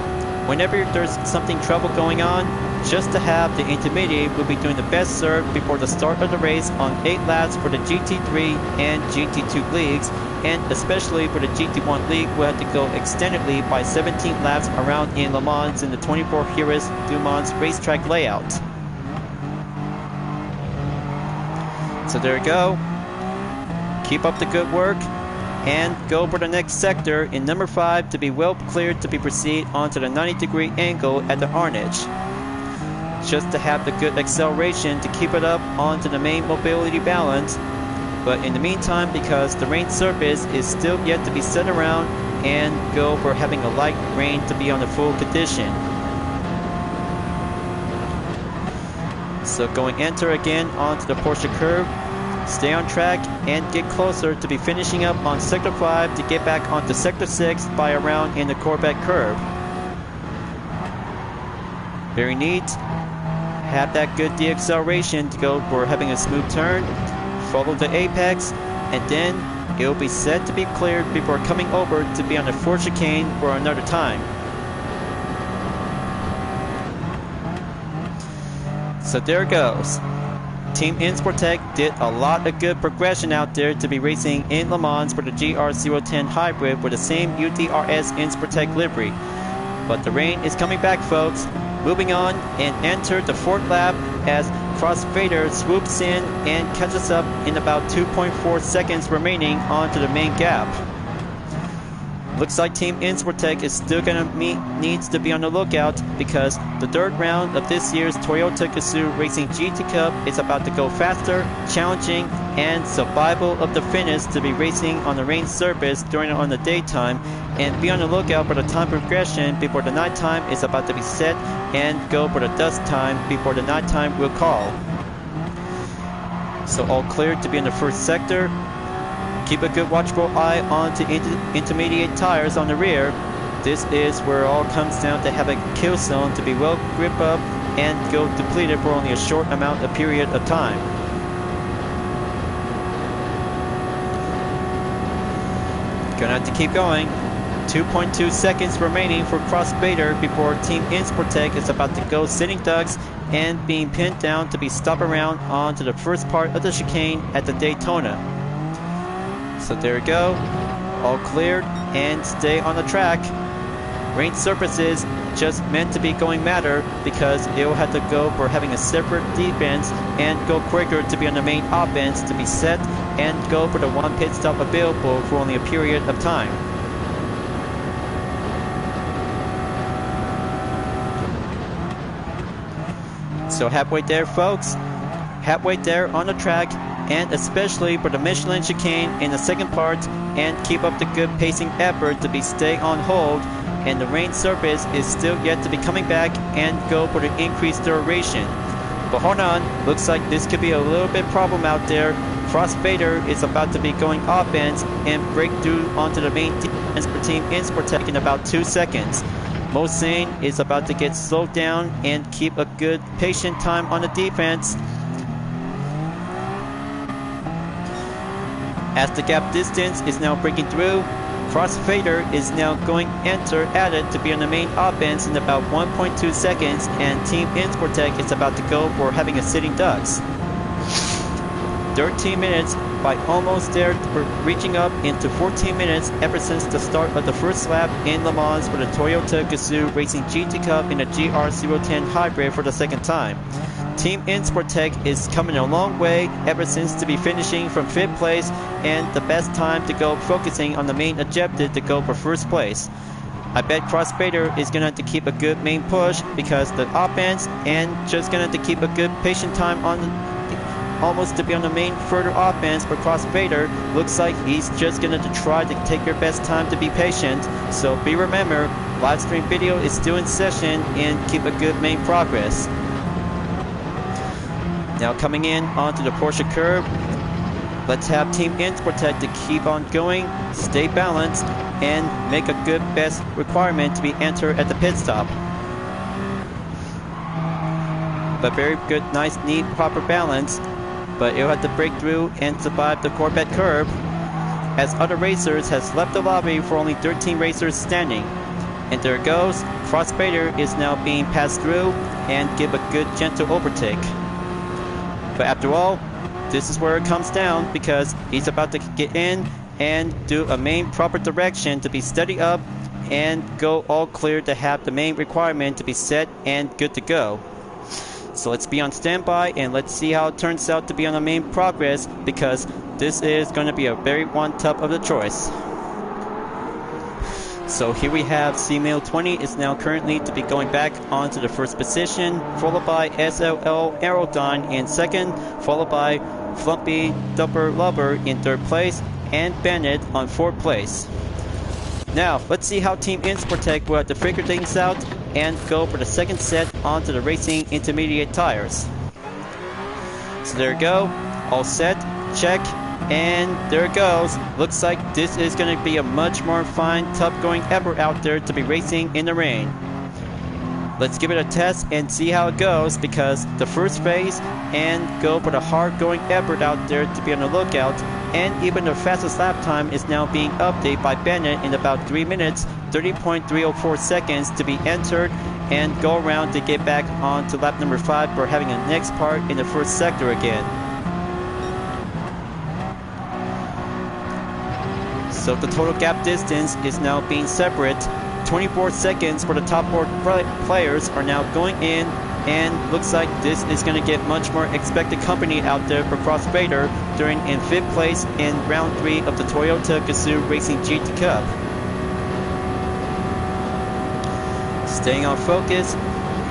whenever there's something trouble going on, just to have the intermediate will be doing the best serve before the start of the race on 8 laps for the GT3 and GT2 leagues, and especially for the GT1 league we'll have to go extendedly by 17 laps around in Le Mans in the 24 Heures du Mans racetrack layout. So there you go. Keep up the good work and go for the next sector in number 5 to be well cleared to be proceed onto the 90-degree angle at the Arnage. Just to have the good acceleration to keep it up onto the main mobility balance, but in the meantime, because the rain surface is still yet to be set around, and go for having a light rain to be on the full condition. So going enter again onto the Porsche curve, stay on track and get closer to be finishing up on Sector 5 to get back onto Sector 6 by around in the Corvette curve. Very neat. Have that good deacceleration to go for having a smooth turn. Follow the apex and then it will be set to be cleared before coming over to be on the fourth chicane for another time. So there it goes. Team Insportec did a lot of good progression out there to be racing in Le Mans for the GR010 Hybrid with the same UDRS Insportec livery. But the rain is coming back, folks. Moving on and enter the 4th lap as Crossfader swoops in and catches up in about 2.4 seconds remaining onto the main gap. Looks like Team Insportec is still gonna needs to be on the lookout because the 3rd round of this year's Toyota Gazoo Racing GT Cup is about to go faster, challenging, and survival of the fittest to be racing on the rain surface during on the daytime, and be on the lookout for the time progression before the nighttime is about to be set, and go for the dusk time before the nighttime will call. So all cleared to be in the 1st sector. Keep a good watchful eye on to intermediate tires on the rear. This is where it all comes down to have a kill zone to be well grip up and go depleted for only a short amount of period of time. Gonna have to keep going. 2.2 seconds remaining for Crossfader before Team Insportec is about to go sitting ducks and being pinned down to be stopped around onto the first part of the chicane at the Daytona. So there we go, all cleared and stay on the track. Rain surfaces just meant to be going matter because it will have to go for having a separate defense and go quicker to be on the main offense to be set and go for the 1 pit stop available for only a period of time. So halfway there, folks, halfway there on the track, and especially for the Michelin chicane in the 2nd part, and keep up the good pacing effort to be stay on hold, and the rain surface is still yet to be coming back and go for the increased duration. But hold on, looks like this could be a little bit problem out there. Crossfader is about to be going offense and break through onto the main defense for Team Insportec in about 2 seconds. Mosane is about to get slowed down and keep a good patient time on the defense. As the gap distance is now breaking through, Crossfader is now going enter at it to be on the main offense in about 1.2 seconds, and Team Insportec is about to go for having a sitting ducks. 13 minutes by almost there, reaching up into 14 minutes ever since the start of the 1st lap in Le Mans for the Toyota Gazoo Racing GT Cup in the GR010 Hybrid for the 2nd time. Team Insportec is coming a long way ever since to be finishing from 5th place and the best time to go focusing on the main objective to go for 1st place. I bet Crossfader is going to have to keep a good main push because the offense and just going to have to keep a good patient time on almost to be on the main further offense for Crossfader. Looks like he's just going to try to take your best time to be patient. So be remember, live stream video is still in session and keep a good main progress. Now coming in onto the Porsche curb, let's have Team Insportec to keep on going, stay balanced, and make a good best requirement to be entered at the pit stop. But very good, nice, neat, proper balance, but it'll have to break through and survive the Corvette curb, as other racers has left the lobby for only 13 racers standing. And there it goes, Cross Vader is now being passed through and give a good gentle overtake. But after all, this is where it comes down, because he's about to get in and do a main proper direction to be steady up and go all clear to have the main requirement to be set and good to go. So let's be on standby and let's see how it turns out to be on the main progress, because this is going to be a very one tough of the choice. So here we have C-Mail 20 is now currently to be going back onto the first position, followed by SLL Aerodyne in second, followed by Flumpy Dupper Lubber in third place, and Bennett on fourth place. Now, let's see how Team Insportec will have to figure things out and go for the second set onto the racing intermediate tires. So there we go, all set, check, and there it goes. Looks like this is going to be a much more fine, tough going effort out there to be racing in the rain. Let's give it a test and see how it goes, because the first phase and go for the hard going effort out there to be on the lookout, and even the fastest lap time is now being updated by Bennett in about 3 minutes, 30.304 seconds to be entered and go around to get back on to lap number 5 for having a next part in the first sector again. So the total gap distance is now being separate. 24 seconds for the top 4 players are now going in, and looks like this is going to get much more expected company out there for Cross Vader during in 5th place in round 3 of the Toyota Gazoo Racing GT Cup. Staying on focus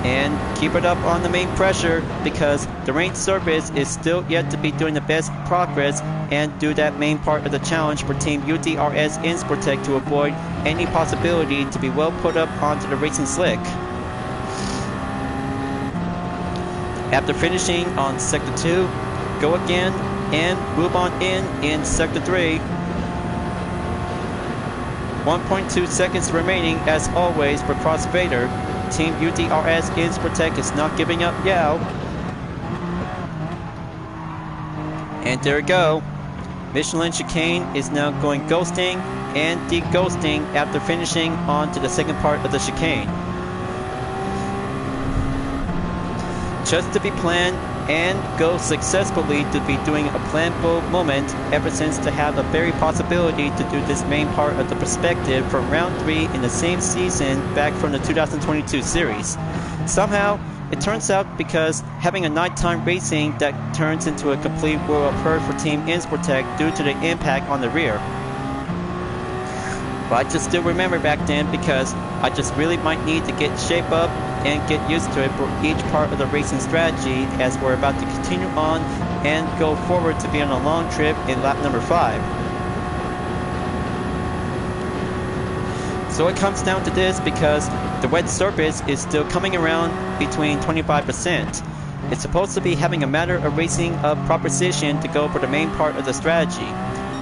and keep it up on the main pressure, because the rain surface is still yet to be doing the best progress and do that main part of the challenge for Team UDRS Insportec to avoid any possibility to be well put up onto the racing slick. After finishing on Sector 2, go again and move on in Sector 3. 1.2 seconds remaining as always for Cross Vader. Team UDRS Insportec is not giving up yet. And there we go. Michelin Chicane is now going ghosting and de-ghosting after finishing on to the second part of the chicane. Just to be planned and go successfully to be doing a planful moment ever since to have a very possibility to do this main part of the perspective for round 3 in the same season back from the 2022 series. Somehow it turns out, because having a nighttime racing that turns into a complete world of hurt for Team Insportec due to the impact on the rear. But I just still remember back then, because I just really might need to get shape up and get used to it for each part of the racing strategy, as we're about to continue on and go forward to be on a long trip in lap number 5. So it comes down to this, because the wet surface is still coming around between 25%. It's supposed to be having a matter of racing of proposition to go for the main part of the strategy.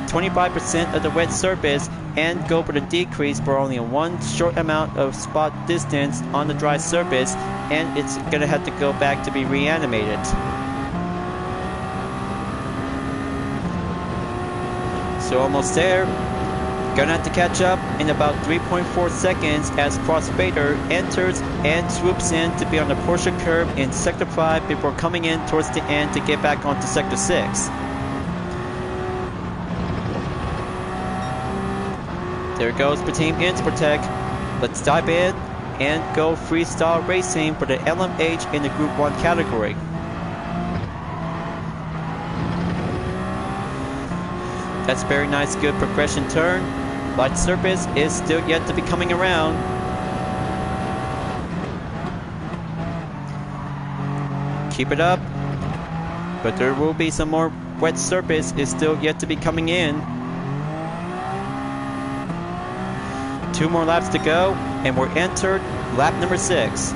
25% of the wet surface and go for the decrease for only one short amount of spot distance on the dry surface, and it's gonna have to go back to be reanimated. So almost there. Gonna have to catch up in about 3.4 seconds as Cross Vader enters and swoops in to be on the Porsche curb in Sector 5 before coming in towards the end to get back onto Sector 6. There it goes for Team Insportec. Let's dive in and go freestyle racing for the LMH in the Group 1 category. That's very nice, good progression turn. Light surface is still yet to be coming around. Keep it up. But there will be some more wet surface is still yet to be coming in. 2 more laps to go. and we're entered lap number 6.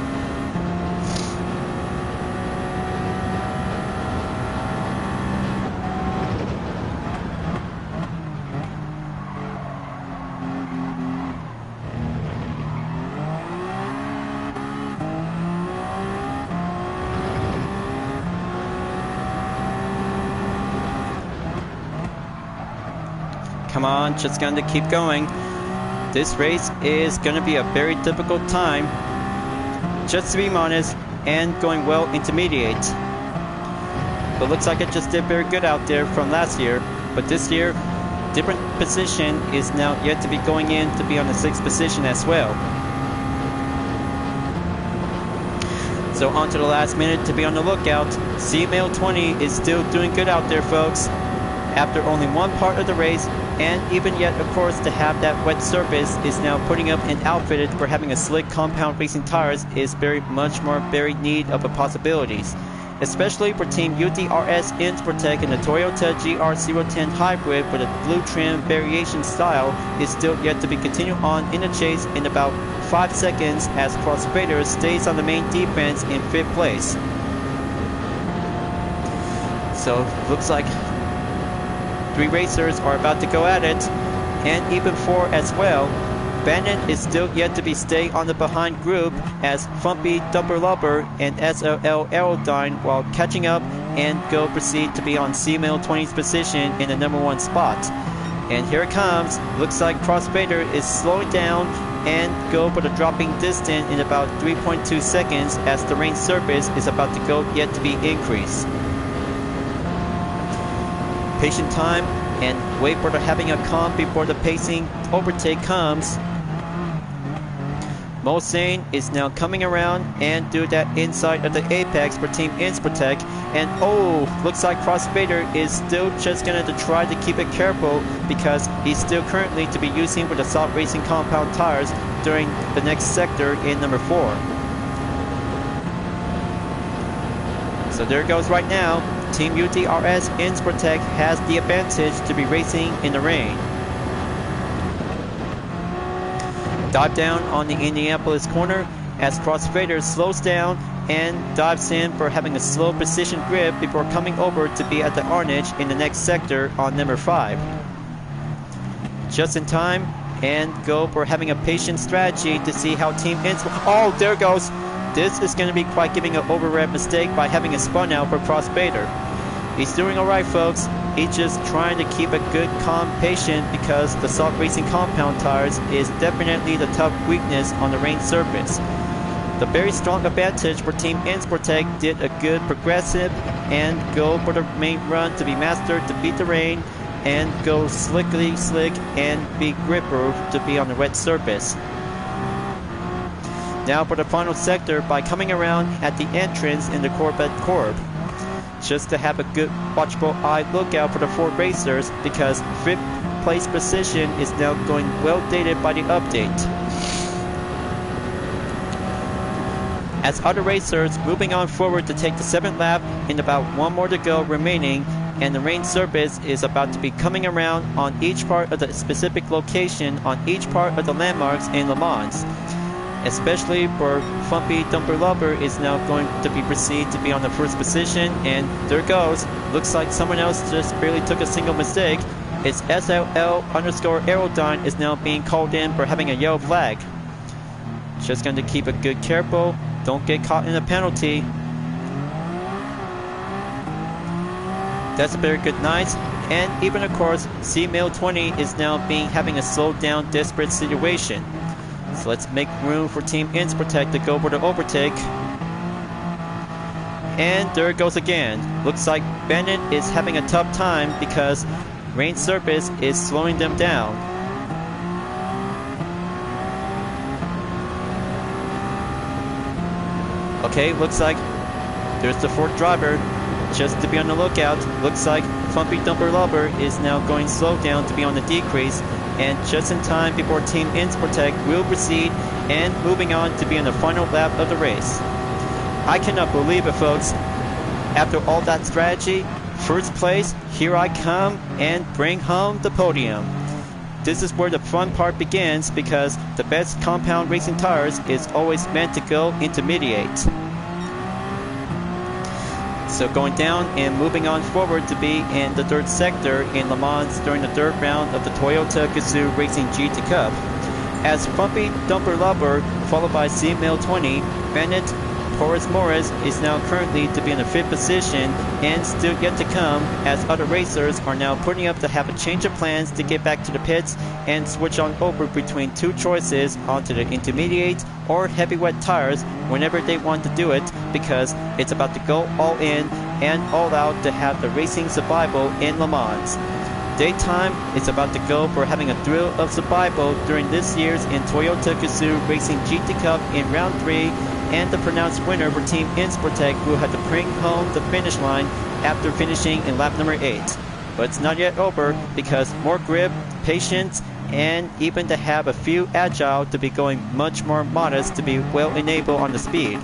Come on, just gonna keep going. This race is gonna be a very difficult time, just to be honest, and going well intermediate. But looks like I just did very good out there from last year. But this year, different position is now yet to be going in to be on the 6th position as well. So on to the last minute to be on the lookout. CML20 is still doing good out there, folks. After only one part of the race, and even yet, of course, to have that wet surface is now putting up and outfitted for having a slick compound racing tires is very much more very need of a possibilities. Especially for Team UTRS Insportec and the Toyota GR010 Hybrid with a blue trim variation style is still yet to be continued on in the chase in about 5 seconds as Crossfader stays on the main defense in 5th place. So looks like 3 racers are about to go at it, and even 4 as well. Bandit is still yet to be stay on the behind group as Fumpy, Dumper Lubber, and SLL Aerodyne while catching up and go proceed to be on CML20's position in the number 1 spot. And here it comes. Looks like Crossfader is slowing down and go for the dropping distance in about 3.2 seconds as the rain surface is about to go yet to be increased. Patient time and wait for the having a calm before the pacing overtake comes. Mulsanne is now coming around and do that inside of the apex for Team Insportec, and oh, looks like Crossfader is still just gonna try to keep it careful because he's still currently to be using with the soft racing compound tires during the next sector in number 4. So there it goes right now. Team UTRS Insportec has the advantage to be racing in the rain. Dive down on the Indianapolis corner as Crossfader slows down and dives in for having a slow precision grip before coming over to be at the Arnage in the next sector on number 5. Just in time and go for having a patient strategy to see how Team Insportec... Oh, there it goes! This is going to be quite giving an overread mistake by having a spun out for Crossfader. He's doing alright, folks. He's just trying to keep a good, calm patient because the soft racing compound tires is definitely the tough weakness on the rain surface. The very strong advantage for Team Insportec did a good progressive and go for the main run to be mastered to beat the rain and go slickly slick and be gripper to be on the wet surface. Now for the final sector by coming around at the entrance in the Corvette Corp. Just to have a good watchful eye lookout for the 4 racers because 5th place position is now going well dated by the update. As other racers moving on forward to take the 7th lap in about 1 more to go remaining, and the rain surface is about to be coming around on each part of the specific location on each part of the landmarks in Le Mans. Especially for Fumpy Dumper Lover is now going to be proceed to be on the 1st position, and there it goes. Looks like someone else just barely took a single mistake. It's SLL_Aerodyne is now being called in for having a yellow flag. Just going to keep a good careful. Don't get caught in a penalty. That's a very good night. And even of course, CML20 is now having a slowed down desperate situation. So let's make room for Team Insportec to go for the overtake. And there it goes again. Looks like Bennett is having a tough time because rain surface is slowing them down. Okay, looks like there's the 4th driver. Just to be on the lookout. Looks like Fumpy Dumper Lover is now going slow down to be on the decrease. And just in time before Team Insportec will proceed and moving on to be on the final lap of the race. I cannot believe it, folks. After all that strategy, 1st place, here I come and bring home the podium. this is where the fun part begins, because the best compound racing tires is always meant to go intermediate. So going down and moving on forward to be in the third sector in Le Mans during the third round of the Toyota Gazoo Racing GT Cup. As Frumpy Dumper Lover, followed by C-Mill 20, Bennett Torres Morris is now currently to be in the 5th position, and still yet to come, as other racers are now putting up to have a change of plans to get back to the pits and switch on over between two choices onto the intermediate or heavy wet tires whenever they want to do it, because it's about to go all in and all out to have the racing survival in Le Mans. Daytime is about to go for having a thrill of survival during this year's in Toyota Gazoo Racing GT Cup in round 3, and the pronounced winner for Team Insportec, who had to bring home the finish line after finishing in lap number 8. But it's not yet over, because more grip, patience, and even to have a few agile to be going much more modest to be well enabled on the speed.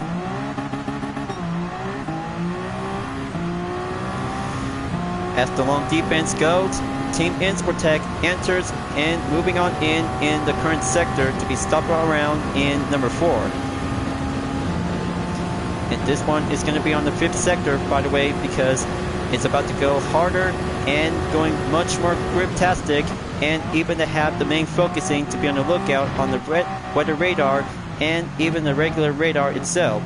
As the long defense goes, Team Insportec enters and moving on in the current sector to be stopped around in number 4. And this one is going to be on the 5th sector, by the way, because it's about to go harder and going much more grip-tastic, and even to have the main focusing to be on the lookout on the weather radar and even the regular radar itself.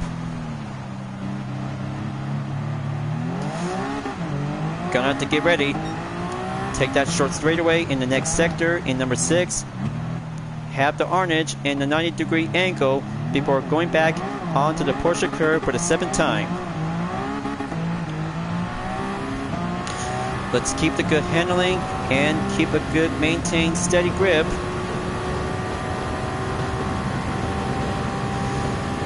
Gonna have to get ready. Take that short straightaway in the next sector in number 6. Have the Arnage in the 90-degree angle before going back onto the Porsche curve for the 7th time. Let's keep the good handling and keep a good maintained steady grip.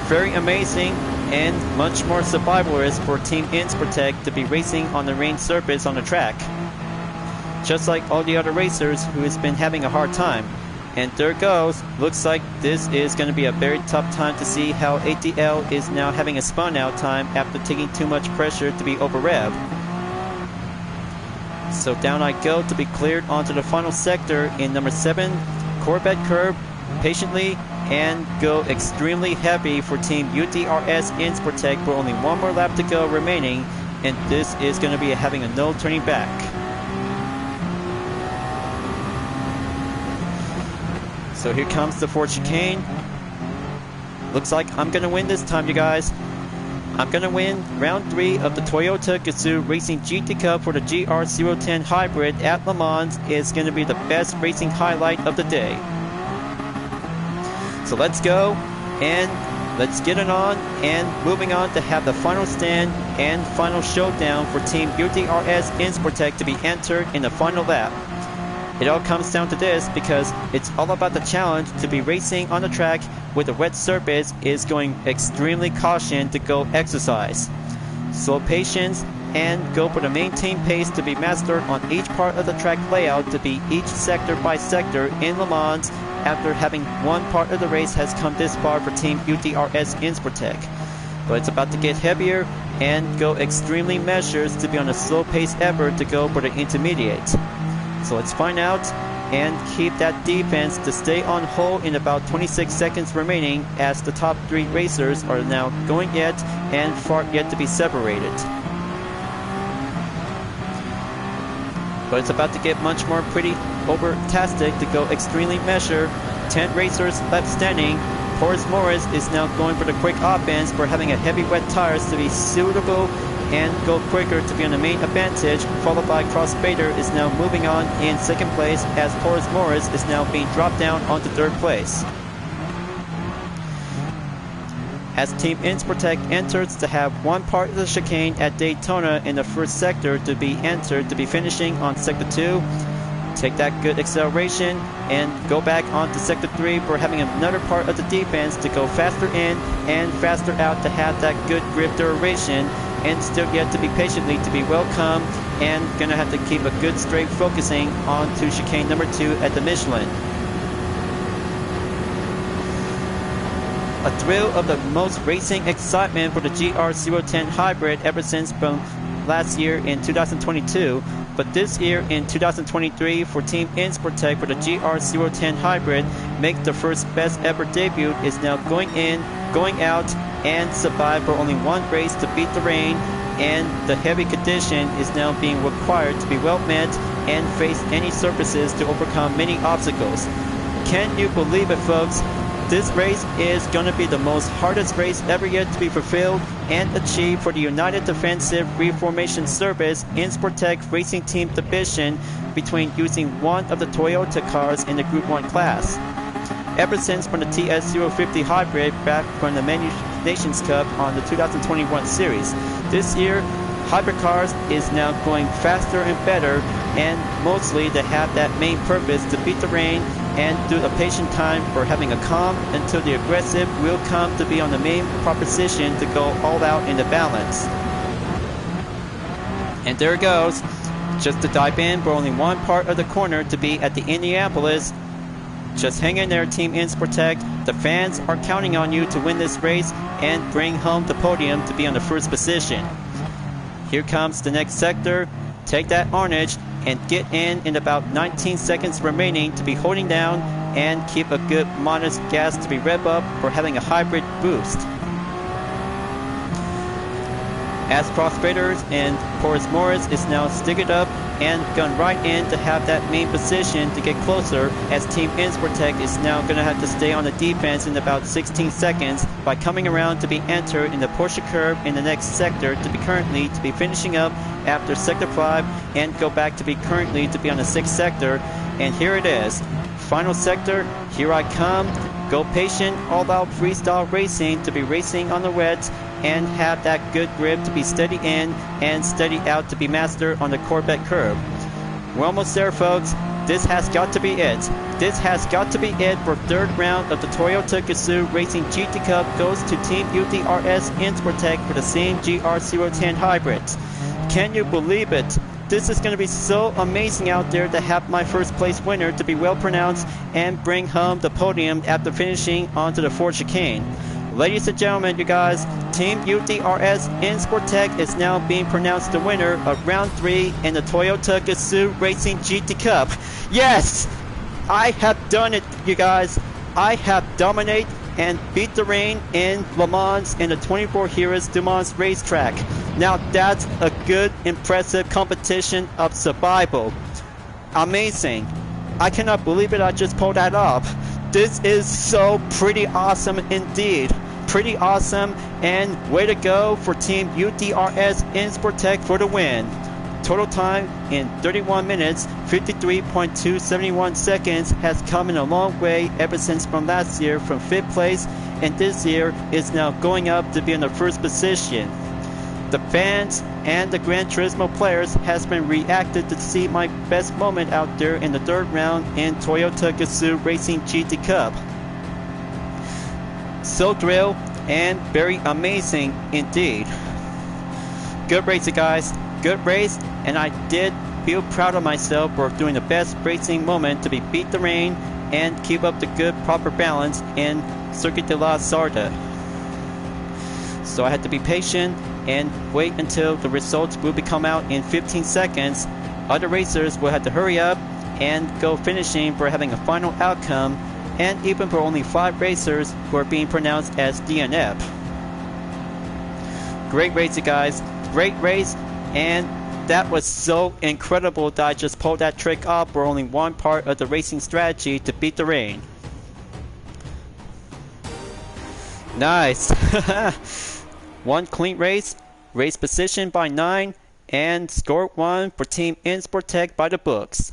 Very amazing and much more survivalist for Team Insportec to be racing on the rain surface on the track, just like all the other racers who has been having a hard time. And there it goes. Looks like this is going to be a very tough time to see how ATL is now having a spun out time after taking too much pressure to be over rev. So down I go to be cleared onto the final sector in number 7, Corvette curve patiently, and go extremely heavy for Team UDRS Insportec for only one more lap to go remaining, and this is going to be having a no turning back. So here comes the fourth chicane. Looks like I'm going to win this time, you guys. I'm going to win round 3 of the Toyota Gazoo Racing GT Cup for the GR010 Hybrid at Le Mans. Is going to be the best racing highlight of the day. So let's go and let's get it on, and moving on to have the final stand and final showdown for Team UDRS Insportec to be entered in the final lap. It all comes down to this, because it's all about the challenge to be racing on the track with a wet surface is going extremely caution to go exercise. Slow patience and go for the maintained pace to be mastered on each part of the track layout to be each sector by sector in Le Mans after having one part of the race has come this far for Team UDRS Insportec. But it's about to get heavier and go extremely measured to be on a slow pace effort to go for the intermediate. So let's find out and keep that defense to stay on hold in about 26 seconds remaining, as the top 3 racers are now going yet and far yet to be separated. But it's about to get much more pretty over-tastic to go extremely measured. 10 racers left standing. Torres Morris is now going for the quick offense for having a heavy wet tires to be suitable and go quicker to be on the main advantage, followed by Cross Bader is now moving on in 2nd place, as Torres Morris is now being dropped down onto 3rd place. As Team Insportec enters to have one part of the chicane at Daytona in the 1st sector to be entered to be finishing on Sector 2. Take that good acceleration and go back onto Sector 3 for having another part of the defense to go faster in and faster out to have that good grip duration, and still yet to be patiently to be welcome, and gonna have to keep a good straight focusing on to chicane number 2 at the Michelin. A thrill of the most racing excitement for the GR010 Hybrid ever since from last year in 2022, but this year in 2023 for Team Insportec for the GR010 Hybrid make the first best ever debut is now going in, going out, and survive for only one race to beat the rain, and the heavy condition is now being required to be well met and face any surfaces to overcome many obstacles. Can you believe it, folks? This race is going to be the most hardest race ever yet to be fulfilled and achieved for the United Defensive Reformation Service Insportec Racing Team Division between using one of the Toyota cars in the Group 1 class. Ever since from the TS050 Hybrid back from the Many Nations Cup on the 2021 series, this year hybrid cars is now going faster and better, and mostly they have that main purpose to beat the rain and do a patient time for having a calm until the aggressive will come to be on the main proposition to go all out in the balance. And there it goes. Just to dive in for only one part of the corner to be at the Indianapolis. Just hang in there, Team Insportec. The fans are counting on you to win this race and bring home the podium to be on the first position. Here comes the next sector. Take that Arnage and get in about 19 seconds remaining to be holding down and keep a good modest gas to be rev up for having a hybrid boost. As Crossfaders and Porus Morris is now sticking up and gone right in to have that main position to get closer, as Team Insportec is now going to have to stay on the defense in about 16 seconds by coming around to be entered in the Porsche curve in the next sector to be finishing up after sector 5 and go back to be currently to be on the 6th sector. And here it is, final sector, here I come. Go patient, all out freestyle racing to be racing on the wets and have that good grip to be steady in and steady out to be master on the Corvette curve. We're almost there, folks. This has got to be it. This has got to be it for third round of the Toyota Gazoo Racing GT Cup goes to Team UTRS Insportec for the same GR010 hybrids. Can you believe it? This is going to be so amazing out there to have my first place winner to be well pronounced and bring home the podium after finishing onto the Ford chicane. Ladies and gentlemen, you guys, Team UTRS Insportec is now being pronounced the winner of round 3 in the Toyota Gazoo Racing GT Cup. Yes! I have done it, you guys. I have dominated and beat the rain in Le Mans in the 24 du Mans racetrack. Now that's a good, impressive competition of survival. Amazing. I cannot believe it, I just pulled that off. This is so pretty awesome indeed. Pretty awesome, and way to go for Team UTRS Insportec for the win. Total time in 31 minutes, 53.271 seconds has come in a long way ever since from last year from 5th place, and this year is now going up to be in the first position. The fans and the Gran Turismo players has been reacted to see my best moment out there in the third round in Toyota Gazoo Racing GT Cup. So thrilled and very amazing indeed. Good race, you guys. Good race, and I did feel proud of myself for doing the best racing moment to be beat the rain and keep up the good proper balance in Circuit de la Sarda. So I had to be patient and wait until the results will be come out in 15 seconds. Other racers will have to hurry up and go finishing for having a final outcome, and even for only 5 racers who are being pronounced as DNF. Great race, you guys. Great race, and that was so incredible that I just pulled that trick off for only one part of the racing strategy to beat the rain. Nice. One clean race, race position by 9, and score 1 for Team Insportec by the books.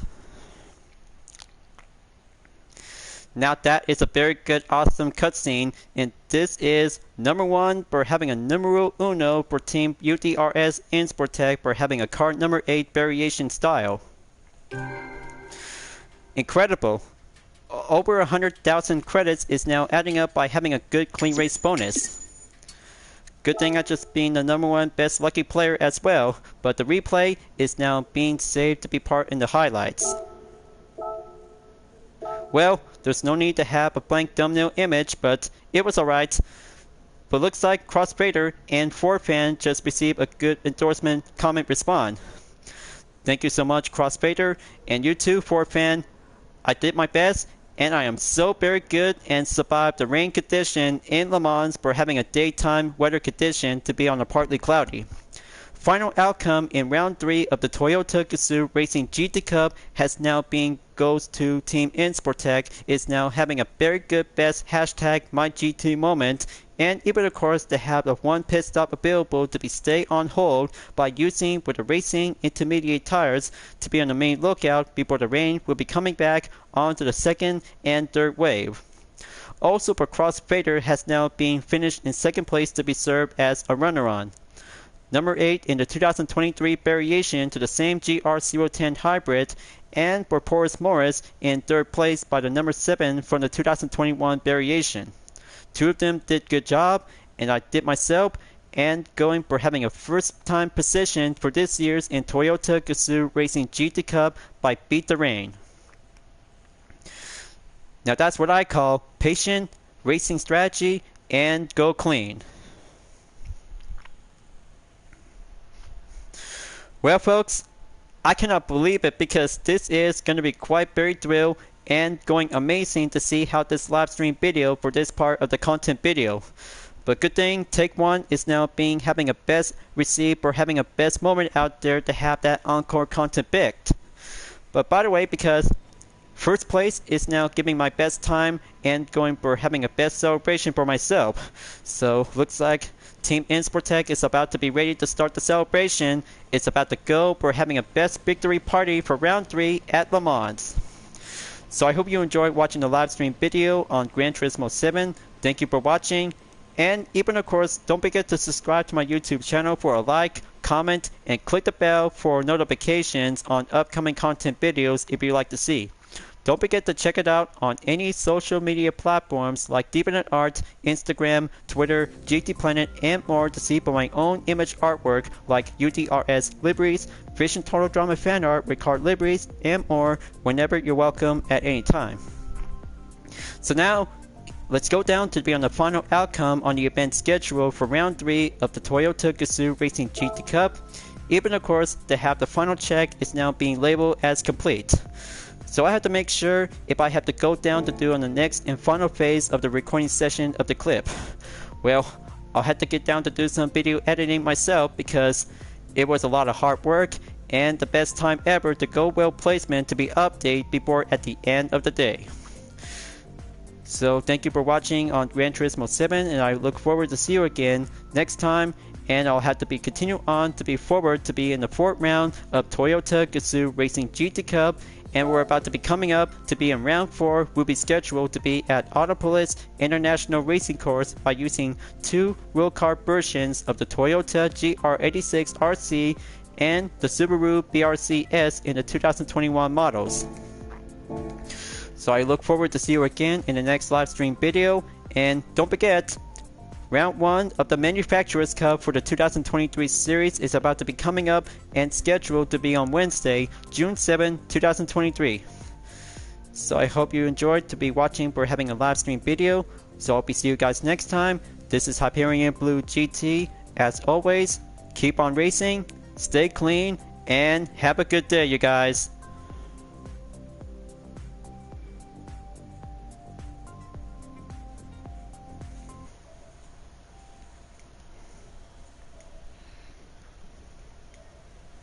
Now that is a very good, awesome cutscene, and this is number 1 for having a numero uno for Team UTRS Insportec for having a car number 8 variation style. Incredible. Over 100,000 credits is now adding up by having a good clean race bonus. Good thing I just being the number 1 best lucky player as well, but the replay is now being saved to be part in the highlights. Well, there's no need to have a blank thumbnail image, but it was alright. but looks like Crossfader and 4Fan just received a good endorsement comment response. Thank you so much, Crossfader, and you too, 4Fan. I did my best, and I am so very good and survived the rain condition in Le Mans for having a daytime weather condition to be on a partly cloudy. Final outcome in round 3 of the Toyota Gazoo Racing GT Cup has now been goes to Team Insportec, is now having a very good best hashtag MyGT moment, and even of course to have the one pit stop available to be stay on hold by using with the racing intermediate tires to be on the main lookout before the rain will be coming back onto the second and third wave. Also for Crossfader has now been finished in second place to be served as a runner-on. Number 8 in the 2023 variation to the same GR010 Hybrid, and for Boris Morris in third place by the number 7 from the 2021 variation. Two of them did good job, and I did myself, and going for having a first time position for this year's in Toyota Gazoo Racing GT Cup by Beat the Rain. Now that's what I call patient racing strategy and go clean. Well folks, I cannot believe it because this is going to be quite very thrilled and going amazing to see how this live stream video for this part of the content video. But good thing Take One is now having a best received or having a best moment out there to have that encore content picked. But by the way, because first place is now giving my best time and going for having a best celebration for myself. So looks like Team Insportec is about to be ready to start the celebration. It's about to go for having a best victory party for round 3 at Le Mans. So I hope you enjoyed watching the live stream video on Gran Turismo 7. Thank you for watching. And even of course, don't forget to subscribe to my YouTube channel for a like, comment, and click the bell for notifications on upcoming content videos if you'd like to see. Don't forget to check it out on any social media platforms like Deviant Art, Instagram, Twitter, GT Planet, and more to see for my own image artwork like UDRS liveries, Fish and Total Drama fan art with card liveries, and more whenever you're welcome at any time. So now, let's go down to be on the final outcome on the event schedule for round 3 of the Toyota Gazoo Racing GT Cup. Even of course, to have the final check is now being labeled as complete. So I have to make sure if I have to go down to do on the next and final phase of the recording session of the clip. Well, I'll have to get down to do some video editing myself because it was a lot of hard work and the best time ever to go well placement to be updated before at the end of the day. So thank you for watching on Gran Turismo 7, and I look forward to see you again next time, and I'll have to be continue on to be forward to be in the 4th round of Toyota Gazoo Racing GT Cup, and we're about to be coming up to be in round 4. We'll be scheduled to be at Autopolis International Racing Course by using 2 real car versions of the Toyota GR86 RC and the Subaru BRZ S in the 2021 models. So I look forward to see you again in the next live stream video, and don't forget, round 1 of the Manufacturers Cup for the 2023 series is about to be coming up and scheduled to be on Wednesday, June 7, 2023. So I hope you enjoyed to be watching for having a live stream video. So I'll be see you guys next time. This is Hyperion-Blue-GT. As always, keep on racing, stay clean, and have a good day, you guys.